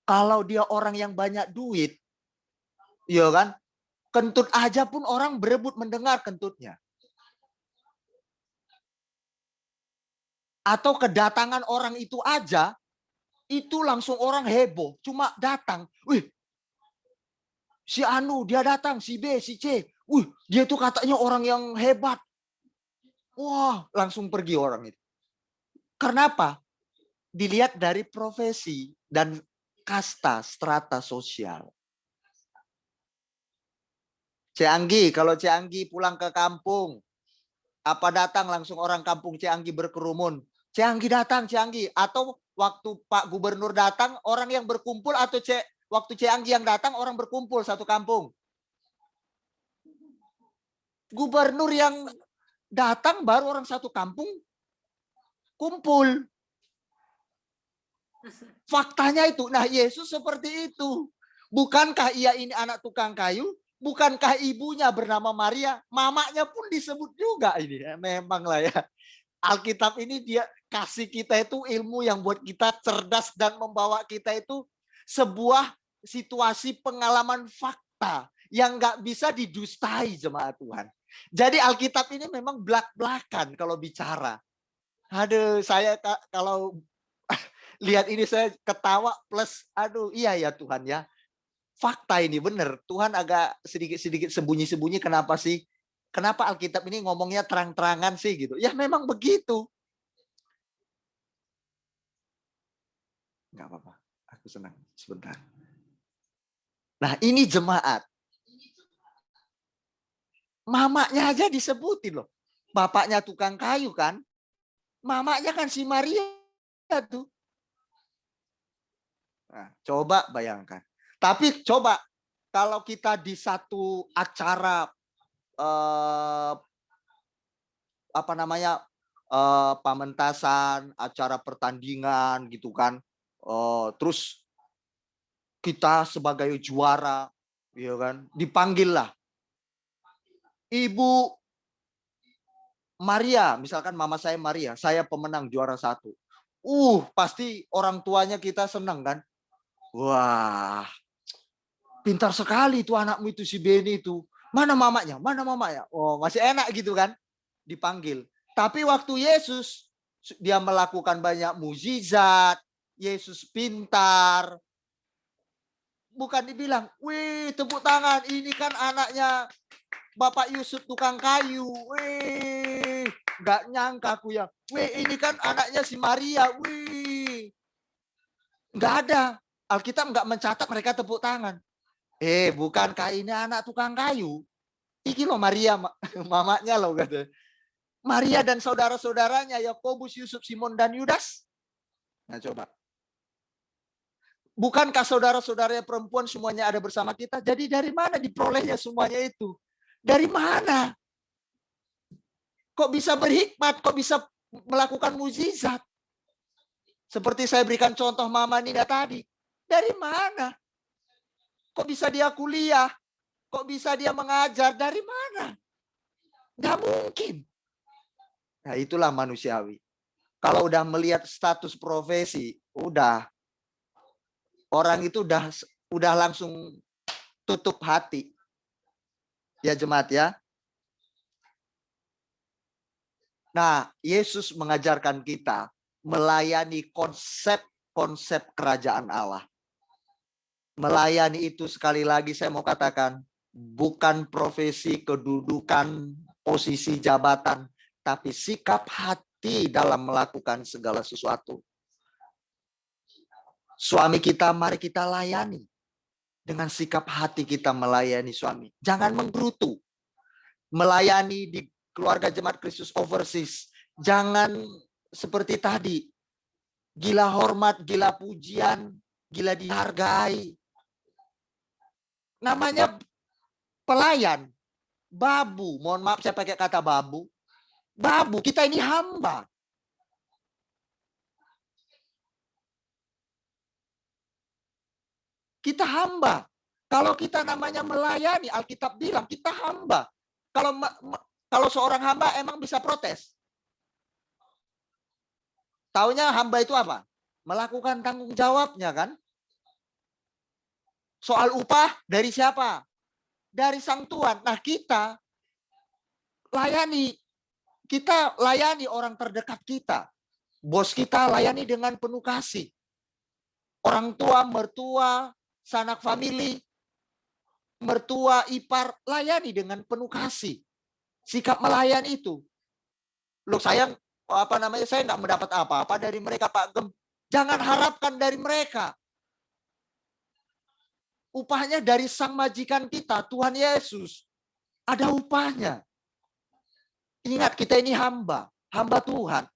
kalau dia orang yang banyak duit, ya kan, kentut aja pun orang berebut mendengar kentutnya. Atau kedatangan orang itu aja, itu langsung orang heboh. Cuma datang, wih, si Anu dia datang, si B, si C, wih, dia tuh katanya orang yang hebat. Wah, langsung pergi orang itu. Kenapa? Dilihat dari profesi dan kasta, strata sosial. Cianggi, kalau Cianggi pulang ke kampung, apa datang langsung orang kampung Cianggi berkerumun? Cianggi datang, Cianggi. Atau waktu Pak Gubernur datang, orang yang berkumpul, atau waktu Cianggi yang datang, orang berkumpul satu kampung? Gubernur yang datang baru orang satu kampung kumpul. Faktanya itu. Nah, Yesus seperti itu. Bukankah ia ini anak tukang kayu? Bukankah ibunya bernama Maria? Mamanya pun disebut juga ini. Ya, memang lah ya. Alkitab ini dia kasih kita itu ilmu yang buat kita cerdas dan membawa kita itu sebuah situasi pengalaman fakta yang nggak bisa didustai jemaat Tuhan. Jadi Alkitab ini memang belak-belakan kalau bicara. Aduh, saya kalau lihat ini saya ketawa plus aduh iya ya Tuhan ya. Fakta ini benar. Tuhan agak sedikit-sedikit sembunyi-sembunyi kenapa sih? Kenapa Alkitab ini ngomongnya terang-terangan sih gitu? Ya memang begitu. Enggak apa-apa. Aku senang sebentar. Nah, ini jemaat. Mamanya aja disebutin loh. Bapaknya tukang kayu kan? Mamanya kan si Maria tuh. Nah, coba bayangkan. Tapi coba kalau kita di satu acara apa namanya pamentasan, acara pertandingan gitu kan, terus kita sebagai juara, ya kan, dipanggil lah, Ibu Maria, misalkan mama saya Maria, saya pemenang juara 1. Pasti orang tuanya kita senang kan? Wah, pintar sekali itu anakmu itu si Beni itu. Mana mamanya? Mana mamanya? Oh, masih enak gitu kan? Dipanggil. Tapi waktu Yesus dia melakukan banyak mukjizat, Yesus pintar. Bukan dibilang, "Wih, tepuk tangan, ini kan anaknya Bapak Yusuf tukang kayu." Wih, nggak nyangka aku ya. Wih, ini kan anaknya si Maria. Wih. Nggak ada. Alkitab nggak mencatat mereka tepuk tangan. Bukankah ini anak tukang kayu? Iki loh Maria, mamanya loh kata. Maria dan saudara-saudaranya Yakobus, Yusuf, Simon dan Yudas. Nah coba. Bukankah saudara-saudara perempuan semuanya ada bersama kita? Jadi dari mana diperolehnya semuanya itu? Dari mana? Kok bisa berhikmat? Kok bisa melakukan mukjizat? Seperti saya berikan contoh Mama Nida tadi. Dari mana? Kok bisa dia kuliah? Kok bisa dia mengajar? Dari mana? Nggak mungkin. Nah itulah manusiawi. Kalau udah melihat status profesi, udah orang itu udah langsung tutup hati. Ya jemaat ya. Nah, Yesus mengajarkan kita melayani konsep kerajaan Allah. Melayani itu sekali lagi saya mau katakan bukan profesi, kedudukan, posisi, jabatan, tapi sikap hati dalam melakukan segala sesuatu. Suami kita, mari kita layani. Dengan sikap hati kita melayani suami. Jangan menggerutu. Melayani di keluarga Jemaat Kristus Overseas. Jangan seperti tadi. Gila hormat, gila pujian, gila dihargai. Namanya pelayan. Babu. Mohon maaf saya pakai kata babu. Babu, kita ini hamba. Kita hamba. Kalau kita namanya melayani, Alkitab bilang kita hamba. Kalau seorang hamba emang bisa protes. Taunya hamba itu apa? Melakukan tanggung jawabnya kan? Soal upah dari siapa? Dari sang Tuhan. Nah kita layani orang terdekat kita. Bos kita layani dengan penuh kasih. Orang tua, mertua, sanak famili, mertua, ipar, layani dengan penuh kasih. Sikap melayani itu. Loh saya nggak mendapat apa-apa dari mereka Pak Gem. Jangan harapkan dari mereka. Upahnya dari sang majikan kita, Tuhan Yesus. Ada upahnya. Ingat kita ini hamba Tuhan.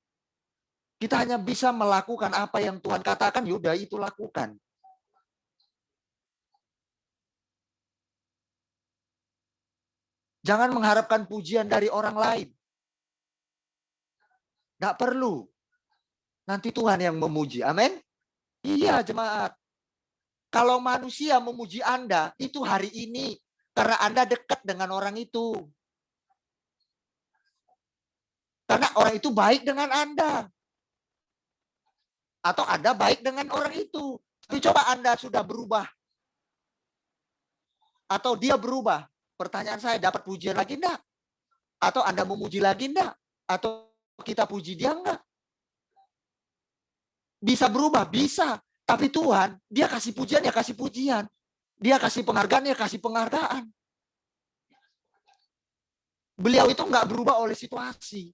Kita hanya bisa melakukan apa yang Tuhan katakan, yaudah itu lakukan. Jangan mengharapkan pujian dari orang lain. Nggak perlu. Nanti Tuhan yang memuji. Amin. Iya jemaat. Kalau manusia memuji Anda, itu hari ini. Karena Anda dekat dengan orang itu. Karena orang itu baik dengan Anda. Atau Anda baik dengan orang itu. Tapi coba Anda sudah berubah. Atau dia berubah. Pertanyaan saya, dapat pujian lagi enggak? Atau Anda memuji lagi enggak? Atau kita puji dia enggak? Bisa berubah? Bisa. Tapi Tuhan, dia kasih pujian, ya kasih pujian. Dia kasih penghargaan, ya kasih penghargaan. Beliau itu enggak berubah oleh situasi.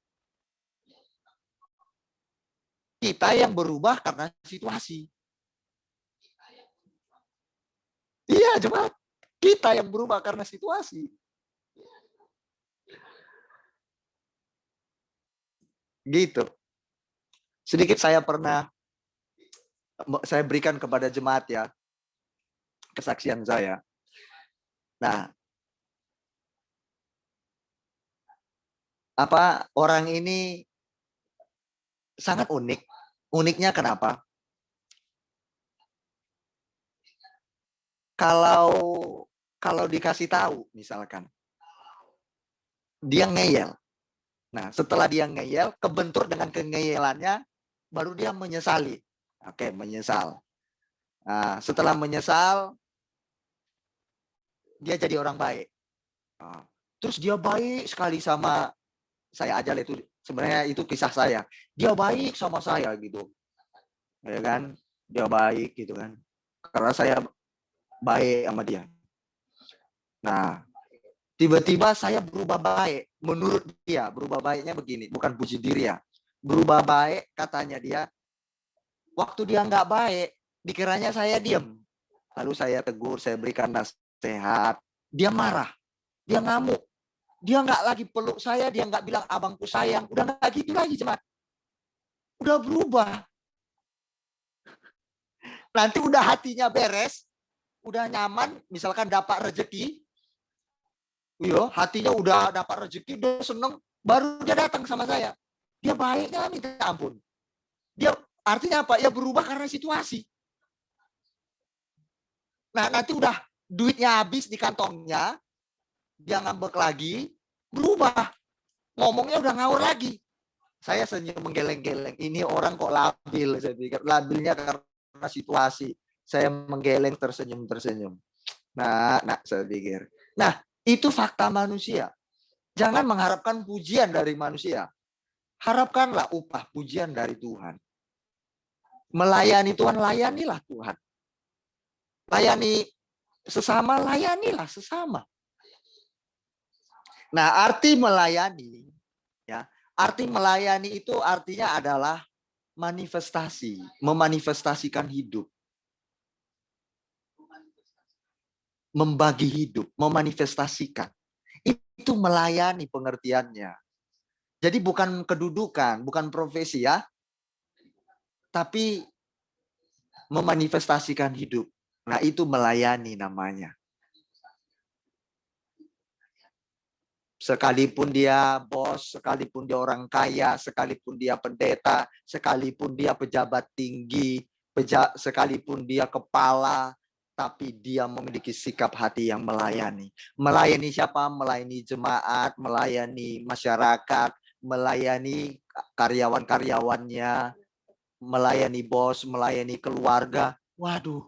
Kita yang berubah karena situasi. Iya, jemaat. Kita yang berubah karena situasi. Gitu. Sedikit saya berikan kepada jemaat ya. Kesaksian saya. Nah, orang ini sangat unik. Uniknya kenapa? Kalau dikasih tahu misalkan dia ngeyel. Nah, setelah dia ngeyel, kebentur dengan kengeyelannya, baru dia menyesali. Oke, menyesal. Nah, setelah menyesal, dia jadi orang baik. Nah, terus dia baik sekali sama saya aja itu. Sebenarnya itu kisah saya. Dia baik sama saya gitu. Ya kan? Dia baik gitu kan. Karena saya baik sama dia. Nah, tiba-tiba saya berubah baik. Menurut dia, berubah baiknya begini. Bukan puji diri ya. Berubah baik, katanya dia. Waktu dia nggak baik, dikiranya saya diam. Lalu saya tegur, saya berikan nasihat. Dia marah. Dia ngamuk. Dia nggak lagi peluk saya, dia nggak bilang abangku sayang. Udah nggak gitu lagi, jemaat. Udah berubah. Nanti udah hatinya beres, udah nyaman, misalkan dapat rezeki. Iya, hatinya udah dapat rezeki, udah seneng, baru dia datang sama saya. Dia baiknya minta ampun. Dia artinya apa? Ya berubah karena situasi. Nah, nanti udah duitnya habis di kantongnya, dia ngambek lagi, berubah. Ngomongnya udah ngawur lagi. Saya senyum menggeleng-geleng. Ini orang kok labil, saya pikir. Labilnya karena situasi. Saya menggeleng tersenyum-tersenyum. Nah, saya pikir. Nah, itu fakta manusia. Jangan mengharapkan pujian dari manusia. Harapkanlah upah pujian dari Tuhan. Melayani Tuhan, layanilah Tuhan. Layani sesama, layanilah sesama. Nah, arti melayani, ya, arti melayani itu artinya adalah manifestasi, memanifestasikan hidup, membagi hidup, memanifestasikan. Itu melayani pengertiannya. Jadi bukan kedudukan, bukan profesi ya, tapi memanifestasikan hidup. Nah, itu melayani namanya. Sekalipun dia bos, sekalipun dia orang kaya, sekalipun dia pendeta, sekalipun dia pejabat tinggi, sekalipun dia kepala, tapi dia memiliki sikap hati yang melayani. Melayani siapa? Melayani jemaat, melayani masyarakat, melayani karyawan-karyawannya, melayani bos, melayani keluarga. Waduh,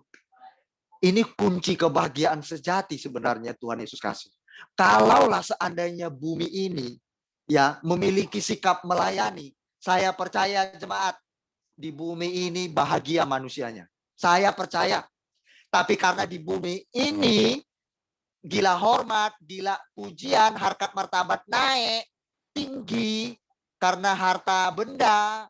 ini kunci kebahagiaan sejati sebenarnya Tuhan Yesus kasih. Kalaulah seandainya bumi ini ya memiliki sikap melayani, saya percaya jemaat di bumi ini bahagia manusianya. Saya percaya. Tapi karena di bumi ini gila hormat, gila pujian, harkat martabat naik tinggi karena harta benda.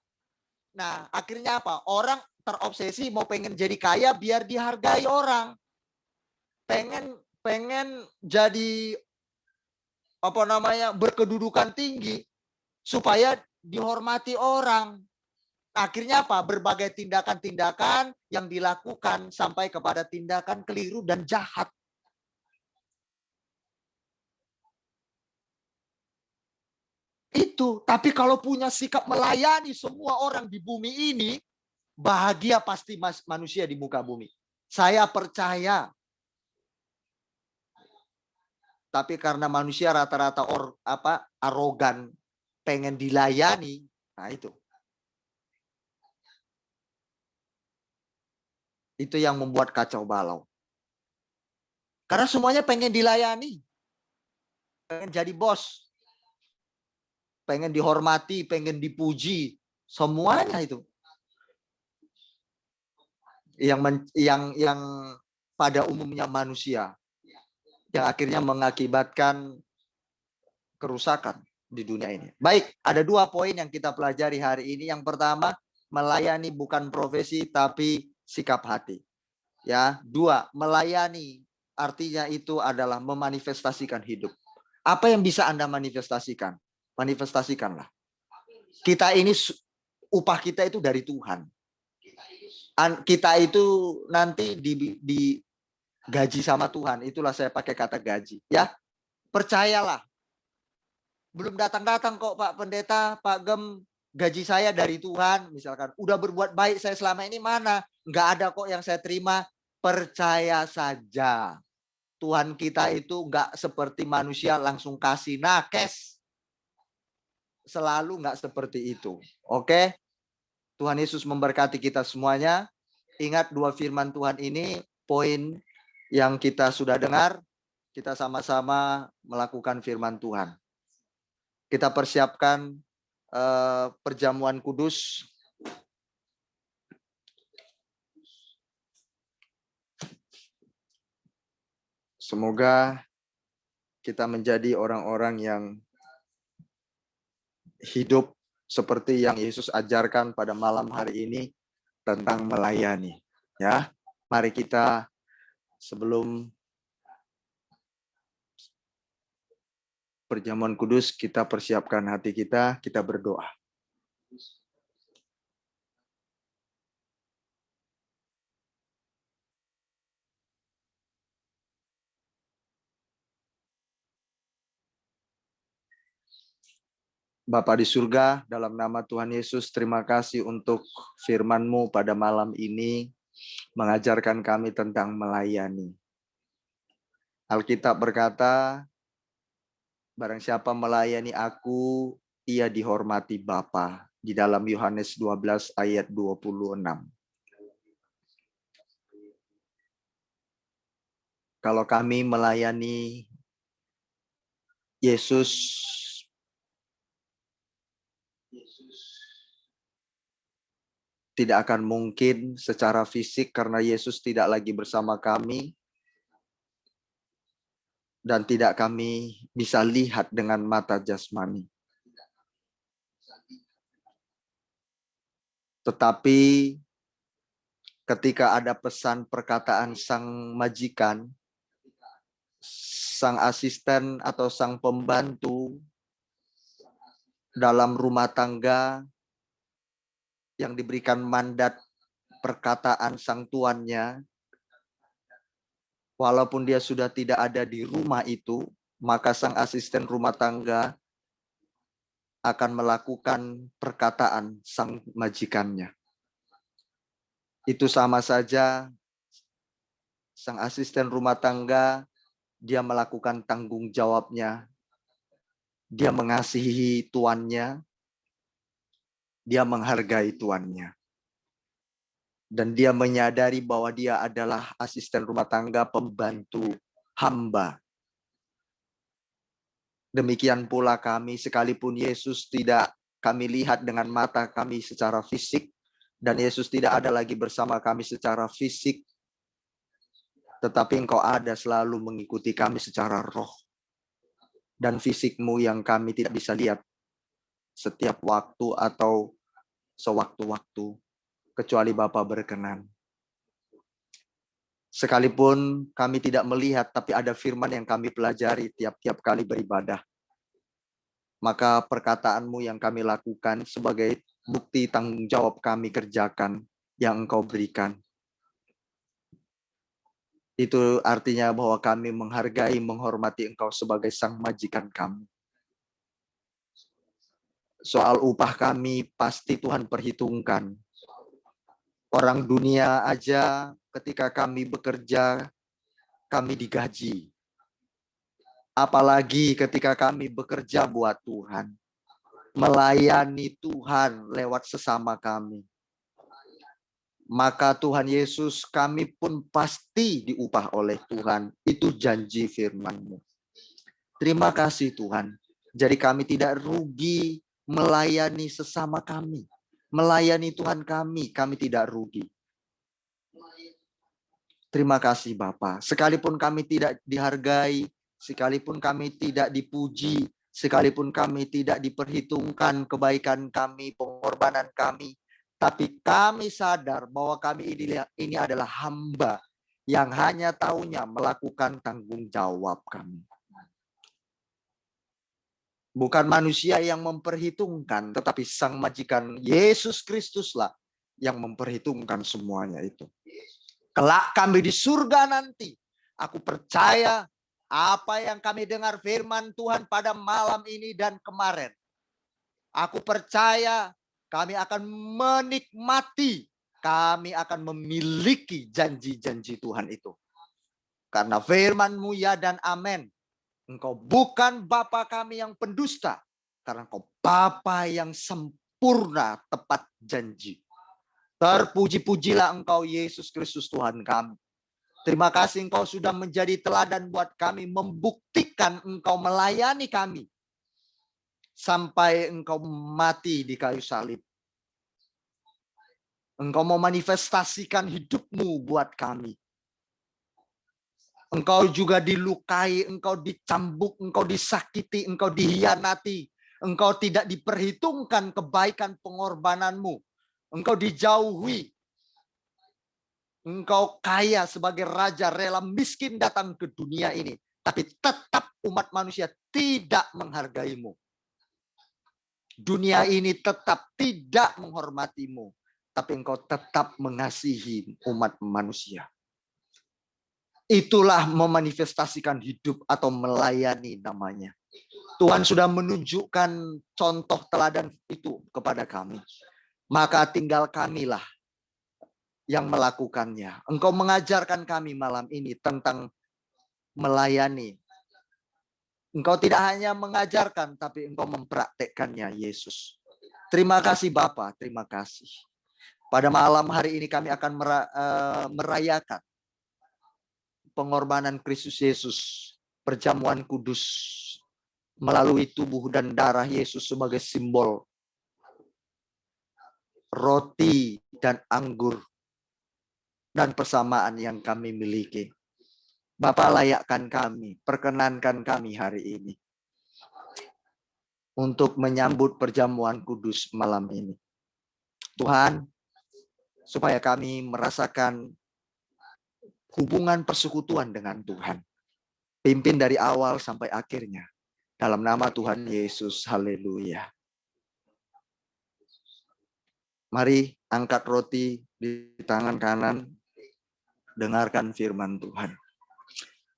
Nah, akhirnya apa? Orang terobsesi mau pengen jadi kaya biar dihargai orang. Pengen jadi apa namanya berkedudukan tinggi supaya dihormati orang. Akhirnya apa? Berbagai tindakan-tindakan yang dilakukan sampai kepada tindakan keliru dan jahat. Itu, tapi kalau punya sikap melayani semua orang di bumi ini, bahagia pasti manusia di muka bumi. Saya percaya. Tapi karena manusia rata-rata arogan, pengen dilayani, nah itu. Itu yang membuat kacau balau. Karena semuanya pengen dilayani. Pengen jadi bos. Pengen dihormati, pengen dipuji. Semuanya itu. Yang pada umumnya manusia. Yang akhirnya mengakibatkan kerusakan di dunia ini. Baik, ada 2 poin yang kita pelajari hari ini. Yang pertama, melayani bukan profesi tapi sikap hati. Ya, 2, melayani artinya itu adalah memanifestasikan hidup. Apa yang bisa Anda manifestasikan? Manifestasikanlah. Kita ini upah kita itu dari Tuhan. Kita itu nanti di gaji sama Tuhan. Itulah saya pakai kata gaji, ya. Percayalah. Belum datang-datang kok Pak Pendeta, Pak Gem, gaji saya dari Tuhan misalkan. Udah berbuat baik saya selama ini mana? Enggak ada kok yang saya terima. Percaya saja. Tuhan kita itu enggak seperti manusia langsung kasih nakes. Selalu enggak seperti itu. Oke? Tuhan Yesus memberkati kita semuanya. Ingat 2 firman Tuhan ini, poin yang kita sudah dengar, kita sama-sama melakukan firman Tuhan. Kita persiapkan perjamuan kudus. Semoga kita menjadi orang-orang yang hidup seperti yang Yesus ajarkan pada malam hari ini tentang melayani. Ya, mari kita sebelum perjamuan kudus kita persiapkan hati kita berdoa. Bapa di surga, dalam nama Tuhan Yesus, terima kasih untuk firman-Mu pada malam ini, mengajarkan kami tentang melayani. Alkitab berkata, barang siapa melayani aku, ia dihormati Bapa di dalam Yohanes 12 ayat 26. Kalau kami melayani Yesus tidak akan mungkin secara fisik karena Yesus tidak lagi bersama kami dan tidak kami bisa lihat dengan mata jasmani. Tetapi ketika ada pesan perkataan sang majikan, sang asisten atau sang pembantu dalam rumah tangga yang diberikan mandat perkataan sang tuannya, walaupun dia sudah tidak ada di rumah itu, maka sang asisten rumah tangga akan melakukan perkataan sang majikannya. Itu sama saja sang asisten rumah tangga, dia melakukan tanggung jawabnya. Dia mengasihi tuannya, dia menghargai tuannya. Dan dia menyadari bahwa dia adalah asisten rumah tangga, pembantu, hamba. Demikian pula kami, sekalipun Yesus tidak kami lihat dengan mata kami secara fisik, dan Yesus tidak ada lagi bersama kami secara fisik, tetapi Engkau ada selalu mengikuti kami secara roh. Dan fisikmu yang kami tidak bisa lihat setiap waktu atau sewaktu-waktu, kecuali Bapa berkenan. Sekalipun kami tidak melihat, tapi ada firman yang kami pelajari tiap-tiap kali beribadah. Maka perkataanmu yang kami lakukan sebagai bukti tanggung jawab kami kerjakan yang Engkau berikan. Itu artinya bahwa kami menghargai, menghormati Engkau sebagai sang majikan kami. Soal upah kami pasti Tuhan perhitungkan. Orang dunia aja ketika kami bekerja, kami digaji. Apalagi ketika kami bekerja buat Tuhan. Melayani Tuhan lewat sesama kami. Maka Tuhan Yesus, kami pun pasti diupah oleh Tuhan. Itu janji firman-Mu. Terima kasih Tuhan. Jadi kami tidak rugi melayani sesama kami. Melayani Tuhan kami tidak rugi. Terima kasih Bapa. Sekalipun kami tidak dihargai, sekalipun kami tidak dipuji, sekalipun kami tidak diperhitungkan kebaikan kami, pengorbanan kami, tapi kami sadar bahwa kami ini adalah hamba yang hanya taunya melakukan tanggung jawab kami. Bukan manusia yang memperhitungkan, tetapi sang majikan Yesus Kristuslah yang memperhitungkan semuanya itu. Kelak kami di surga nanti, aku percaya apa yang kami dengar firman Tuhan pada malam ini dan kemarin. Aku percaya kami akan menikmati, kami akan memiliki janji-janji Tuhan itu. Karena firman-Mu ya dan amin. Engkau bukan Bapa kami yang pendusta, karena Engkau Bapa yang sempurna tepat janji. Terpuji-pujilah Engkau Yesus Kristus Tuhan kami. Terima kasih Engkau sudah menjadi teladan buat kami, membuktikan Engkau melayani kami. Sampai Engkau mati di kayu salib. Engkau mau manifestasikan hidup-Mu buat kami. Engkau juga dilukai, engkau dicambuk, engkau disakiti, engkau dihianati. Engkau tidak diperhitungkan kebaikan pengorbananmu. Engkau dijauhi. Engkau kaya sebagai raja, rela miskin datang ke dunia ini. Tapi tetap umat manusia tidak menghargaimu. Dunia ini tetap tidak menghormatimu. Tapi engkau tetap mengasihi umat manusia. Itulah memanifestasikan hidup atau melayani namanya. Tuhan sudah menunjukkan contoh teladan itu kepada kami. Maka tinggal kamilah yang melakukannya. Engkau mengajarkan kami malam ini tentang melayani. Engkau tidak hanya mengajarkan, tapi Engkau mempraktekkannya, Yesus. Terima kasih Bapa, terima kasih. Pada malam hari ini kami akan merayakan pengorbanan Kristus Yesus, perjamuan kudus melalui tubuh dan darah Yesus sebagai simbol roti dan anggur dan persamaan yang kami miliki. Bapa, layakkan kami, perkenankan kami hari ini untuk menyambut perjamuan kudus malam ini. Tuhan, supaya kami merasakan hubungan persekutuan dengan Tuhan. Pimpin dari awal sampai akhirnya. Dalam nama Tuhan Yesus, haleluya. Mari angkat roti di tangan kanan, dengarkan firman Tuhan.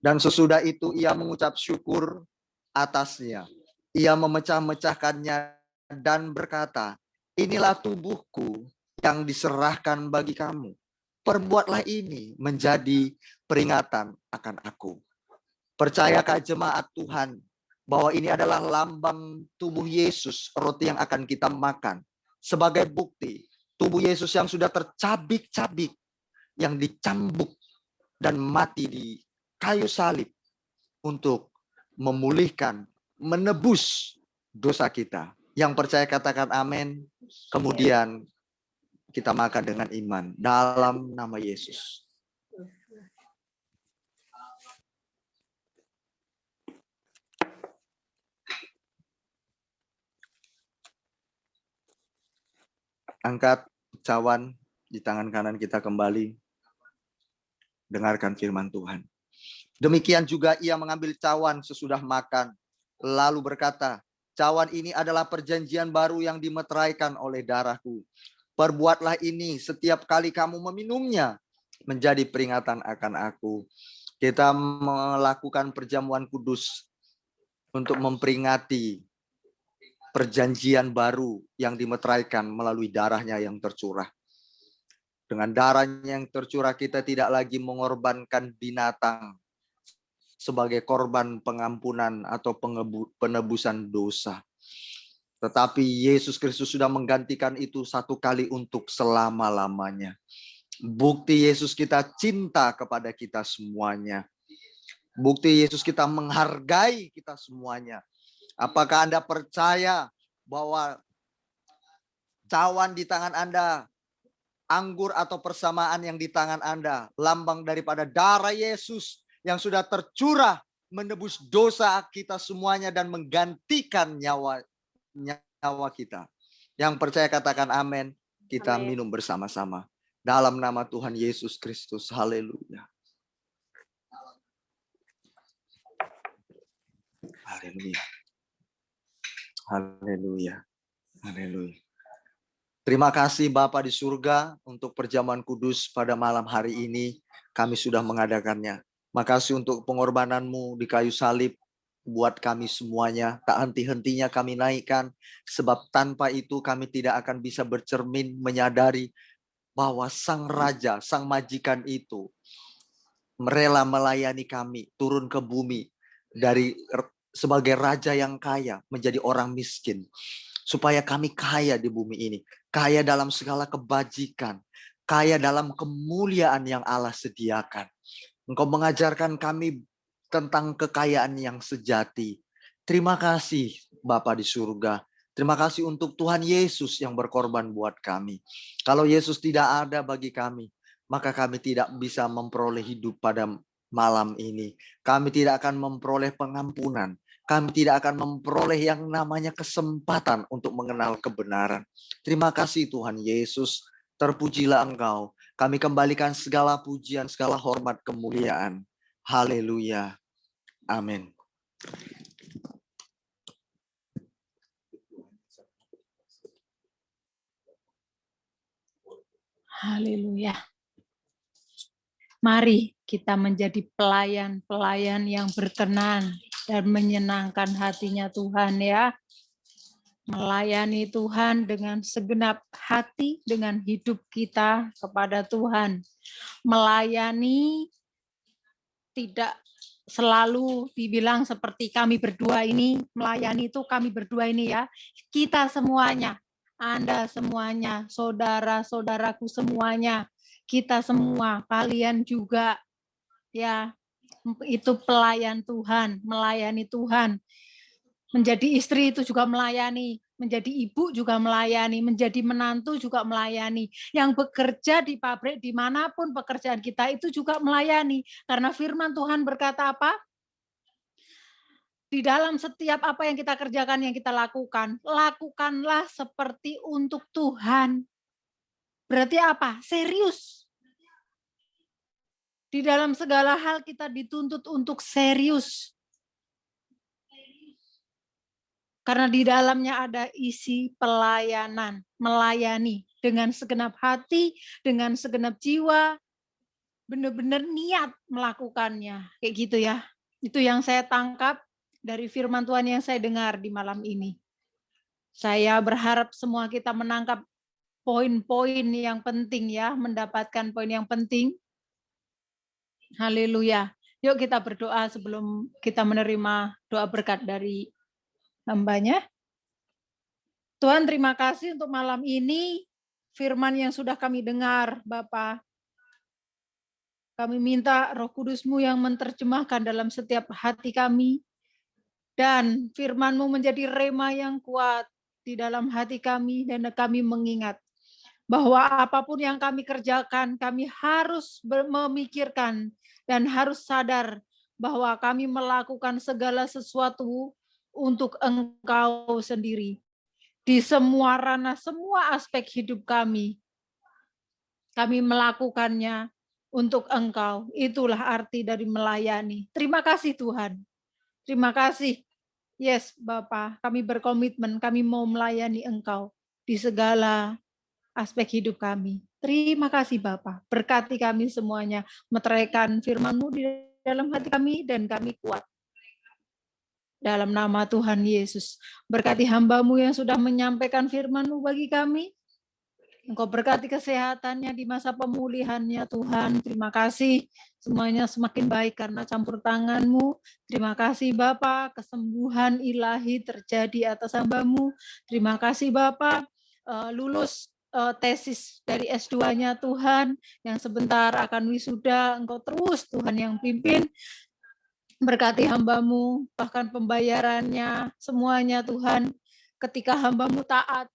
Dan sesudah itu ia mengucap syukur atasnya. Ia memecah-mecahkannya dan berkata, inilah tubuhku yang diserahkan bagi kamu. Perbuatlah ini menjadi peringatan akan aku. Percayakah jemaat Tuhan bahwa ini adalah lambang tubuh Yesus, roti yang akan kita makan. Sebagai bukti, tubuh Yesus yang sudah tercabik-cabik, yang dicambuk dan mati di kayu salib untuk memulihkan, menebus dosa kita. Yang percaya katakan amin. Kemudian kita makan dengan iman dalam nama Yesus. Angkat cawan di tangan kanan kita kembali. Dengarkan firman Tuhan. Demikian juga ia mengambil cawan sesudah makan, lalu berkata, cawan ini adalah perjanjian baru yang dimeteraikan oleh darahku. Perbuatlah ini setiap kali kamu meminumnya, menjadi peringatan akan aku. Kita melakukan perjamuan kudus untuk memperingati perjanjian baru yang dimeteraikan melalui darahnya yang tercurah. Dengan darahnya yang tercurah kita tidak lagi mengorbankan binatang sebagai korban pengampunan atau penebusan dosa. Tetapi Yesus Kristus sudah menggantikan itu satu kali untuk selama-lamanya. Bukti Yesus kita cinta kepada kita semuanya. Bukti Yesus kita menghargai kita semuanya. Apakah Anda percaya bahwa cawan di tangan Anda, anggur atau persamaan yang di tangan Anda, lambang daripada darah Yesus yang sudah tercurah menebus dosa kita semuanya dan menggantikan nyawa kita. Yang percaya katakan amin. Kita minum bersama-sama. Dalam nama Tuhan Yesus Kristus. Haleluya. Haleluya. Haleluya. Haleluya. Terima kasih Bapa di surga untuk perjamuan kudus pada malam hari ini. Kami sudah mengadakannya. Makasih untuk pengorbananmu di kayu salib buat kami semuanya. Tak henti-hentinya kami naikkan. Sebab tanpa itu kami tidak akan bisa bercermin menyadari bahwa Sang Raja, Sang Majikan itu rela melayani kami, turun ke bumi dari sebagai Raja yang kaya menjadi orang miskin. Supaya kami kaya di bumi ini. Kaya dalam segala kebajikan. Kaya dalam kemuliaan yang Allah sediakan. Engkau mengajarkan kami tentang kekayaan yang sejati. Terima kasih Bapa di surga. Terima kasih untuk Tuhan Yesus yang berkorban buat kami. Kalau Yesus tidak ada bagi kami, maka kami tidak bisa memperoleh hidup pada malam ini. Kami tidak akan memperoleh pengampunan. Kami tidak akan memperoleh yang namanya kesempatan untuk mengenal kebenaran. Terima kasih Tuhan Yesus. Terpujilah Engkau. Kami kembalikan segala pujian, segala hormat, kemuliaan. Haleluya. Amin. Haleluya. Mari kita menjadi pelayan-pelayan yang berkenan dan menyenangkan hatinya Tuhan ya. Melayani Tuhan dengan segenap hati, dengan hidup kita kepada Tuhan. Melayani tidak selalu dibilang seperti kami berdua ini, melayani itu kami berdua ini ya, kita semuanya, Anda semuanya, saudara-saudaraku semuanya, kita semua, kalian juga, ya, itu pelayan Tuhan, melayani Tuhan. Menjadi istri itu juga melayani, menjadi ibu juga melayani, menjadi menantu juga melayani. Yang bekerja di pabrik, dimanapun pekerjaan kita itu juga melayani. Karena firman Tuhan berkata apa? Di dalam setiap apa yang kita kerjakan, yang kita lakukan, lakukanlah seperti untuk Tuhan. Berarti apa? Serius. Di dalam segala hal kita dituntut untuk serius. Karena di dalamnya ada isi pelayanan, melayani dengan segenap hati, dengan segenap jiwa, benar-benar niat melakukannya. Kayak gitu ya. Itu yang saya tangkap dari firman Tuhan yang saya dengar di malam ini. Saya berharap semua kita menangkap poin-poin yang penting ya, mendapatkan poin yang penting. Haleluya. Yuk kita berdoa sebelum kita menerima doa berkat dari hambanya. Tuhan, terima kasih untuk malam ini, firman yang sudah kami dengar, Bapa. Kami minta Roh Kudus-Mu yang menerjemahkan dalam setiap hati kami, dan firman-Mu menjadi rema yang kuat di dalam hati kami, dan kami mengingat bahwa apapun yang kami kerjakan, kami harus memikirkan dan harus sadar bahwa kami melakukan segala sesuatu untuk Engkau sendiri. Di semua ranah, semua aspek hidup kami melakukannya untuk Engkau. Itulah arti dari melayani. Terima kasih Tuhan. Terima kasih. Yes, Bapak, kami berkomitmen, kami mau melayani Engkau di segala aspek hidup kami. Terima kasih Bapak. Berkati kami semuanya, meteraikan firman-Mu di dalam hati kami, dan kami kuat. Dalam nama Tuhan Yesus, berkati hamba-Mu yang sudah menyampaikan firman-Mu bagi kami. Engkau berkati kesehatannya di masa pemulihannya Tuhan. Terima kasih, semuanya semakin baik karena campur tangan-Mu. Terima kasih Bapa, kesembuhan ilahi terjadi atas hamba-Mu. Terima kasih Bapa, lulus tesis dari S2-nya Tuhan, yang sebentar akan wisuda. Engkau terus Tuhan yang pimpin. Berkati hamba-Mu, bahkan pembayarannya, semuanya Tuhan. Ketika hamba-Mu taat,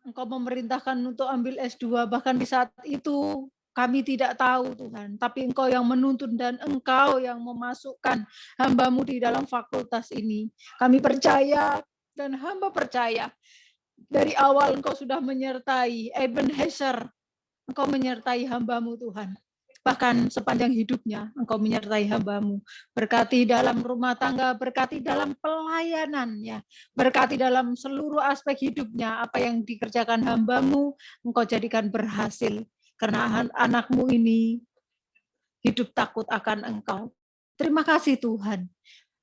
Engkau memerintahkan untuk ambil S2, bahkan di saat itu kami tidak tahu Tuhan, tapi Engkau yang menuntun dan Engkau yang memasukkan hamba-Mu di dalam fakultas ini. Kami percaya dan hamba percaya, dari awal Engkau sudah menyertai Ebenezer, Engkau menyertai hamba-Mu Tuhan. Bahkan sepanjang hidupnya Engkau menyertai hamba-Mu. Berkati dalam rumah tangga, berkati dalam pelayanannya, berkati dalam seluruh aspek hidupnya. Apa yang dikerjakan hamba-Mu, Engkau jadikan berhasil. Karena anak-Mu ini hidup takut akan Engkau. Terima kasih Tuhan.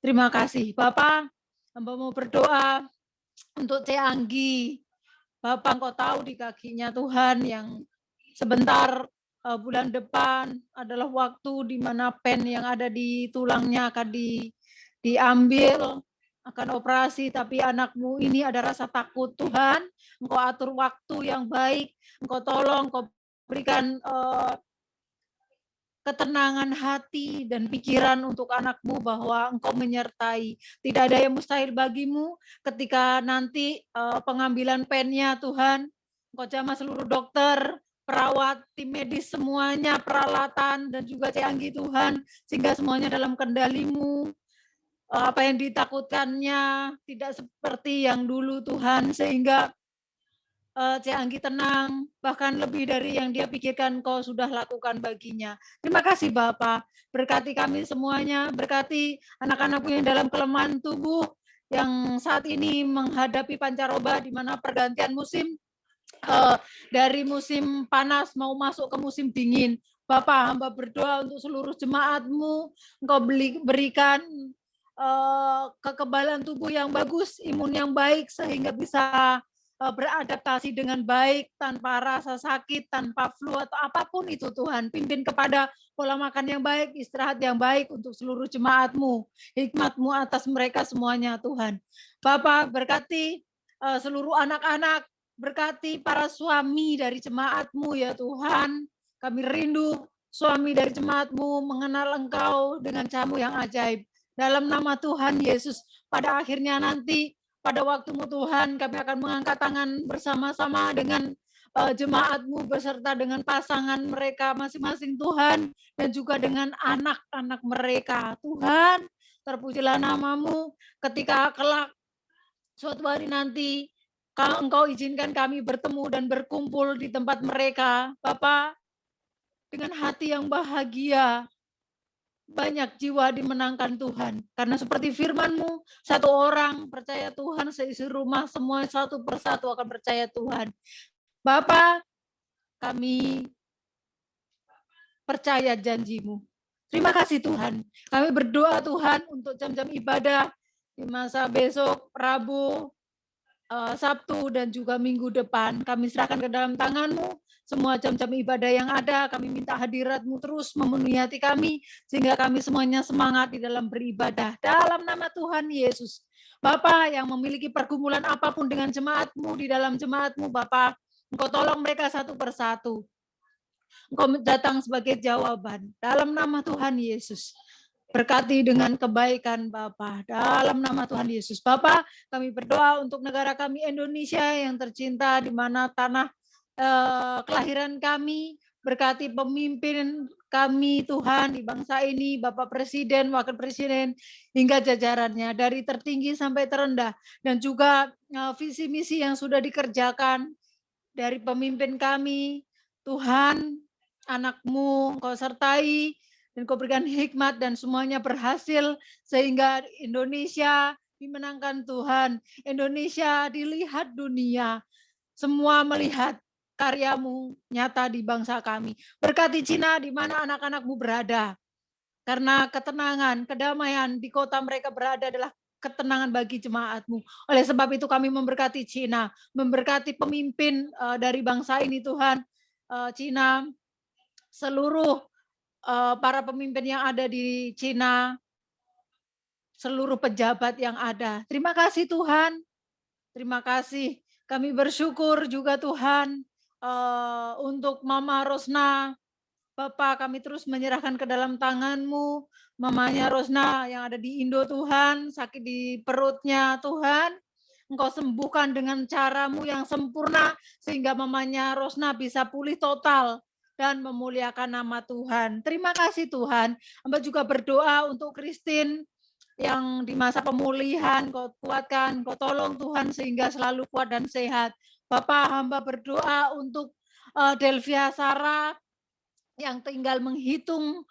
Terima kasih Bapak. Hamba mau berdoa untuk Cik Anggi. Bapak, Engkau tahu di kakinya Tuhan yang sebentar bulan depan adalah waktu di mana pen yang ada di tulangnya akan diambil, akan operasi, tapi anak-Mu ini ada rasa takut Tuhan. Engkau atur waktu yang baik, Engkau tolong, Engkau berikan ketenangan hati dan pikiran untuk anak-Mu bahwa Engkau menyertai. Tidak ada yang mustahil bagi-Mu ketika nanti pengambilan pennya Tuhan. Engkau jamah seluruh dokter, perawat, tim medis semuanya, peralatan, dan juga Cik Anggi Tuhan, sehingga semuanya dalam kendali-Mu. Apa yang ditakutkannya tidak seperti yang dulu Tuhan, sehingga Cik Anggi tenang, bahkan lebih dari yang dia pikirkan Kau sudah lakukan baginya. Terima kasih Bapak, berkati kami semuanya, berkati anak-anak-Mu yang dalam kelemahan tubuh, yang saat ini menghadapi pancaroba di mana pergantian musim, dari musim panas mau masuk ke musim dingin. Bapak, hamba berdoa untuk seluruh jemaat-Mu, Engkau berikan kekebalan tubuh yang bagus, imun yang baik, sehingga bisa beradaptasi dengan baik, tanpa rasa sakit, tanpa flu atau apapun itu Tuhan. Pimpin kepada pola makan yang baik, istirahat yang baik untuk seluruh jemaat-Mu. Hikmat-Mu atas mereka semuanya Tuhan. Bapak berkati seluruh anak-anak, berkati para suami dari jemaat-Mu ya Tuhan. Kami rindu suami dari jemaat-Mu mengenal Engkau dengan cara-Mu yang ajaib. Dalam nama Tuhan Yesus, pada akhirnya nanti, pada waktu-Mu Tuhan, kami akan mengangkat tangan bersama-sama dengan jemaat-Mu beserta dengan pasangan mereka masing-masing Tuhan, dan juga dengan anak-anak mereka. Tuhan, terpujilah nama-Mu ketika kelak suatu hari nanti Engkau izinkan kami bertemu dan berkumpul di tempat mereka. Bapak, dengan hati yang bahagia, banyak jiwa dimenangkan Tuhan. Karena seperti firman-Mu, satu orang percaya Tuhan, seisi rumah semua satu persatu akan percaya Tuhan. Bapa, kami percaya janji-Mu. Terima kasih Tuhan. Kami berdoa Tuhan untuk jam-jam ibadah di masa besok, Rabu, Sabtu, dan juga minggu depan. Kami serahkan ke dalam tangan-Mu. Semua jam-jam ibadah yang ada, kami minta hadirat-Mu terus memenuhi hati kami, sehingga kami semuanya semangat di dalam beribadah. Dalam nama Tuhan Yesus. Bapa yang memiliki pergumulan apapun dengan jemaat-Mu, di dalam jemaat-Mu, Bapa, Engkau tolong mereka satu persatu. Engkau datang sebagai jawaban. Dalam nama Tuhan Yesus. Berkati dengan kebaikan Bapa. Dalam nama Tuhan Yesus. Bapa, kami berdoa untuk negara kami Indonesia yang tercinta, di mana tanah kelahiran kami. Berkati pemimpin kami Tuhan di bangsa ini, Bapak Presiden, Wakil Presiden, hingga jajarannya, dari tertinggi sampai terendah. Dan juga visi misi yang sudah dikerjakan dari pemimpin kami. Tuhan, anak-Mu Engkau sertai, dan Kau berikan hikmat dan semuanya berhasil, sehingga Indonesia dimenangkan Tuhan. Indonesia dilihat dunia, semua melihat karya-Mu nyata di bangsa kami. Berkati Cina di mana anak-anak-Mu berada, karena ketenangan, kedamaian di kota mereka berada adalah ketenangan bagi jemaat-Mu. Oleh sebab itu kami memberkati Cina, memberkati pemimpin dari bangsa ini Tuhan, Cina, seluruh para pemimpin yang ada di Cina, seluruh pejabat yang ada. Terima kasih Tuhan, terima kasih. Kami bersyukur juga Tuhan untuk Mama Rosna. Bapak, kami terus menyerahkan ke dalam tangan-Mu. Mamanya Rosna yang ada di Indo Tuhan, sakit di perutnya Tuhan. Engkau sembuhkan dengan cara-Mu yang sempurna, sehingga mamanya Rosna bisa pulih total dan memuliakan nama Tuhan. Terima kasih Tuhan. Hamba juga berdoa untuk Christine yang di masa pemulihan, Kau kuatkan, Kau tolong Tuhan sehingga selalu kuat dan sehat. Bapak, hamba berdoa untuk Delvia Sarah yang tinggal menghitung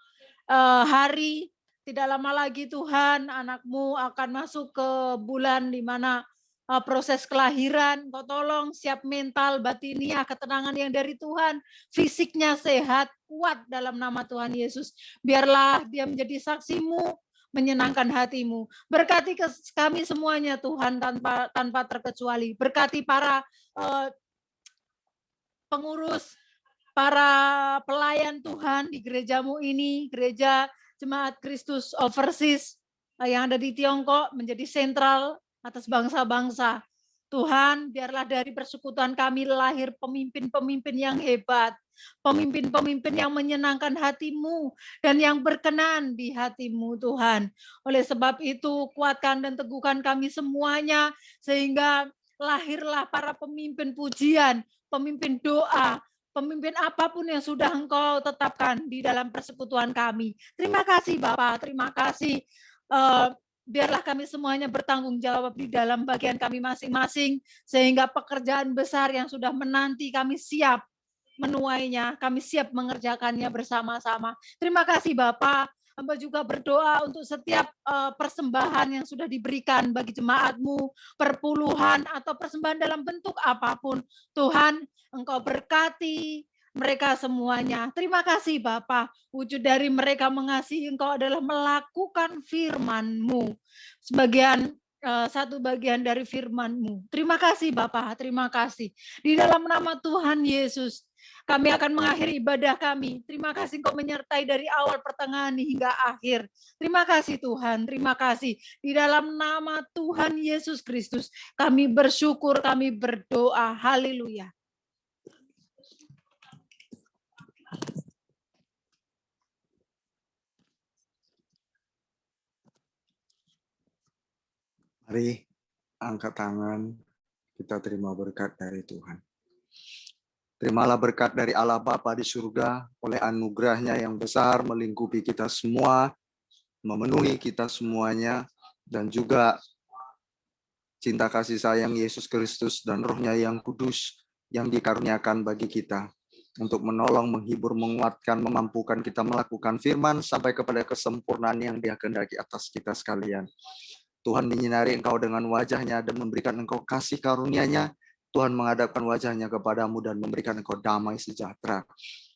hari. Tidak lama lagi Tuhan, anak-Mu akan masuk ke bulan di mana proses kelahiran. Kau tolong siap mental, batiniah, ketenangan yang dari Tuhan, fisiknya sehat, kuat dalam nama Tuhan Yesus. Biarlah dia menjadi saksi-Mu, menyenangkan hati-Mu. Berkati kami semuanya Tuhan, tanpa terkecuali. Berkati para pengurus, para pelayan Tuhan di gereja-Mu ini, gereja Jemaat Kristus Overseas yang ada di Tiongkok, menjadi sentral atas bangsa-bangsa. Tuhan, biarlah dari persekutuan kami lahir pemimpin-pemimpin yang hebat, pemimpin-pemimpin yang menyenangkan hati-Mu dan yang berkenan di hati-Mu Tuhan. Oleh sebab itu, kuatkan dan teguhkan kami semuanya, sehingga lahirlah para pemimpin pujian, pemimpin doa, pemimpin apapun yang sudah Engkau tetapkan di dalam persekutuan kami. Terima kasih Bapak, terima kasih. Biarlah kami semuanya bertanggung jawab di dalam bagian kami masing-masing, sehingga pekerjaan besar yang sudah menanti kami siap menuainya, kami siap mengerjakannya bersama-sama. Terima kasih Bapak. Hamba juga berdoa untuk setiap persembahan yang sudah diberikan bagi jemaat-Mu, perpuluhan atau persembahan dalam bentuk apapun. Tuhan, Engkau berkati mereka semuanya. Terima kasih Bapa. Wujud dari mereka mengasihi Engkau adalah melakukan firman-Mu. Sebagian satu bagian dari firman-Mu. Terima kasih Bapa, terima kasih. Di dalam nama Tuhan Yesus, kami akan mengakhiri ibadah kami. Terima kasih Engkau menyertai dari awal, pertengahan hingga akhir. Terima kasih Tuhan, terima kasih. Di dalam nama Tuhan Yesus Kristus, kami bersyukur, kami berdoa. Haleluya. Mari angkat tangan, kita terima berkat dari Tuhan. Terimalah berkat dari Allah Bapa di surga, oleh anugerahnya yang besar melingkupi kita semua, memenuhi kita semuanya, dan juga cinta kasih sayang Yesus Kristus dan Roh-Nya yang kudus yang dikaruniakan bagi kita untuk menolong, menghibur, menguatkan, memampukan kita melakukan firman sampai kepada kesempurnaan yang Dia kehendaki atas kita sekalian. Tuhan menyinari engkau dengan wajahnya dan memberikan engkau kasih karunia-Nya. Tuhan menghadapkan wajahnya kepadamu dan memberikan engkau damai sejahtera.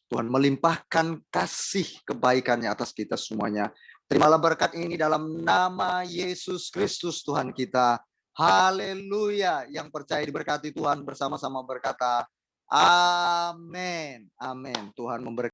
Tuhan melimpahkan kasih kebaikan-Nya atas kita semuanya. Terimalah berkat ini dalam nama Yesus Kristus Tuhan kita. Haleluya. Yang percaya diberkati Tuhan bersama-sama berkata, amin. Amin. Tuhan memberkati.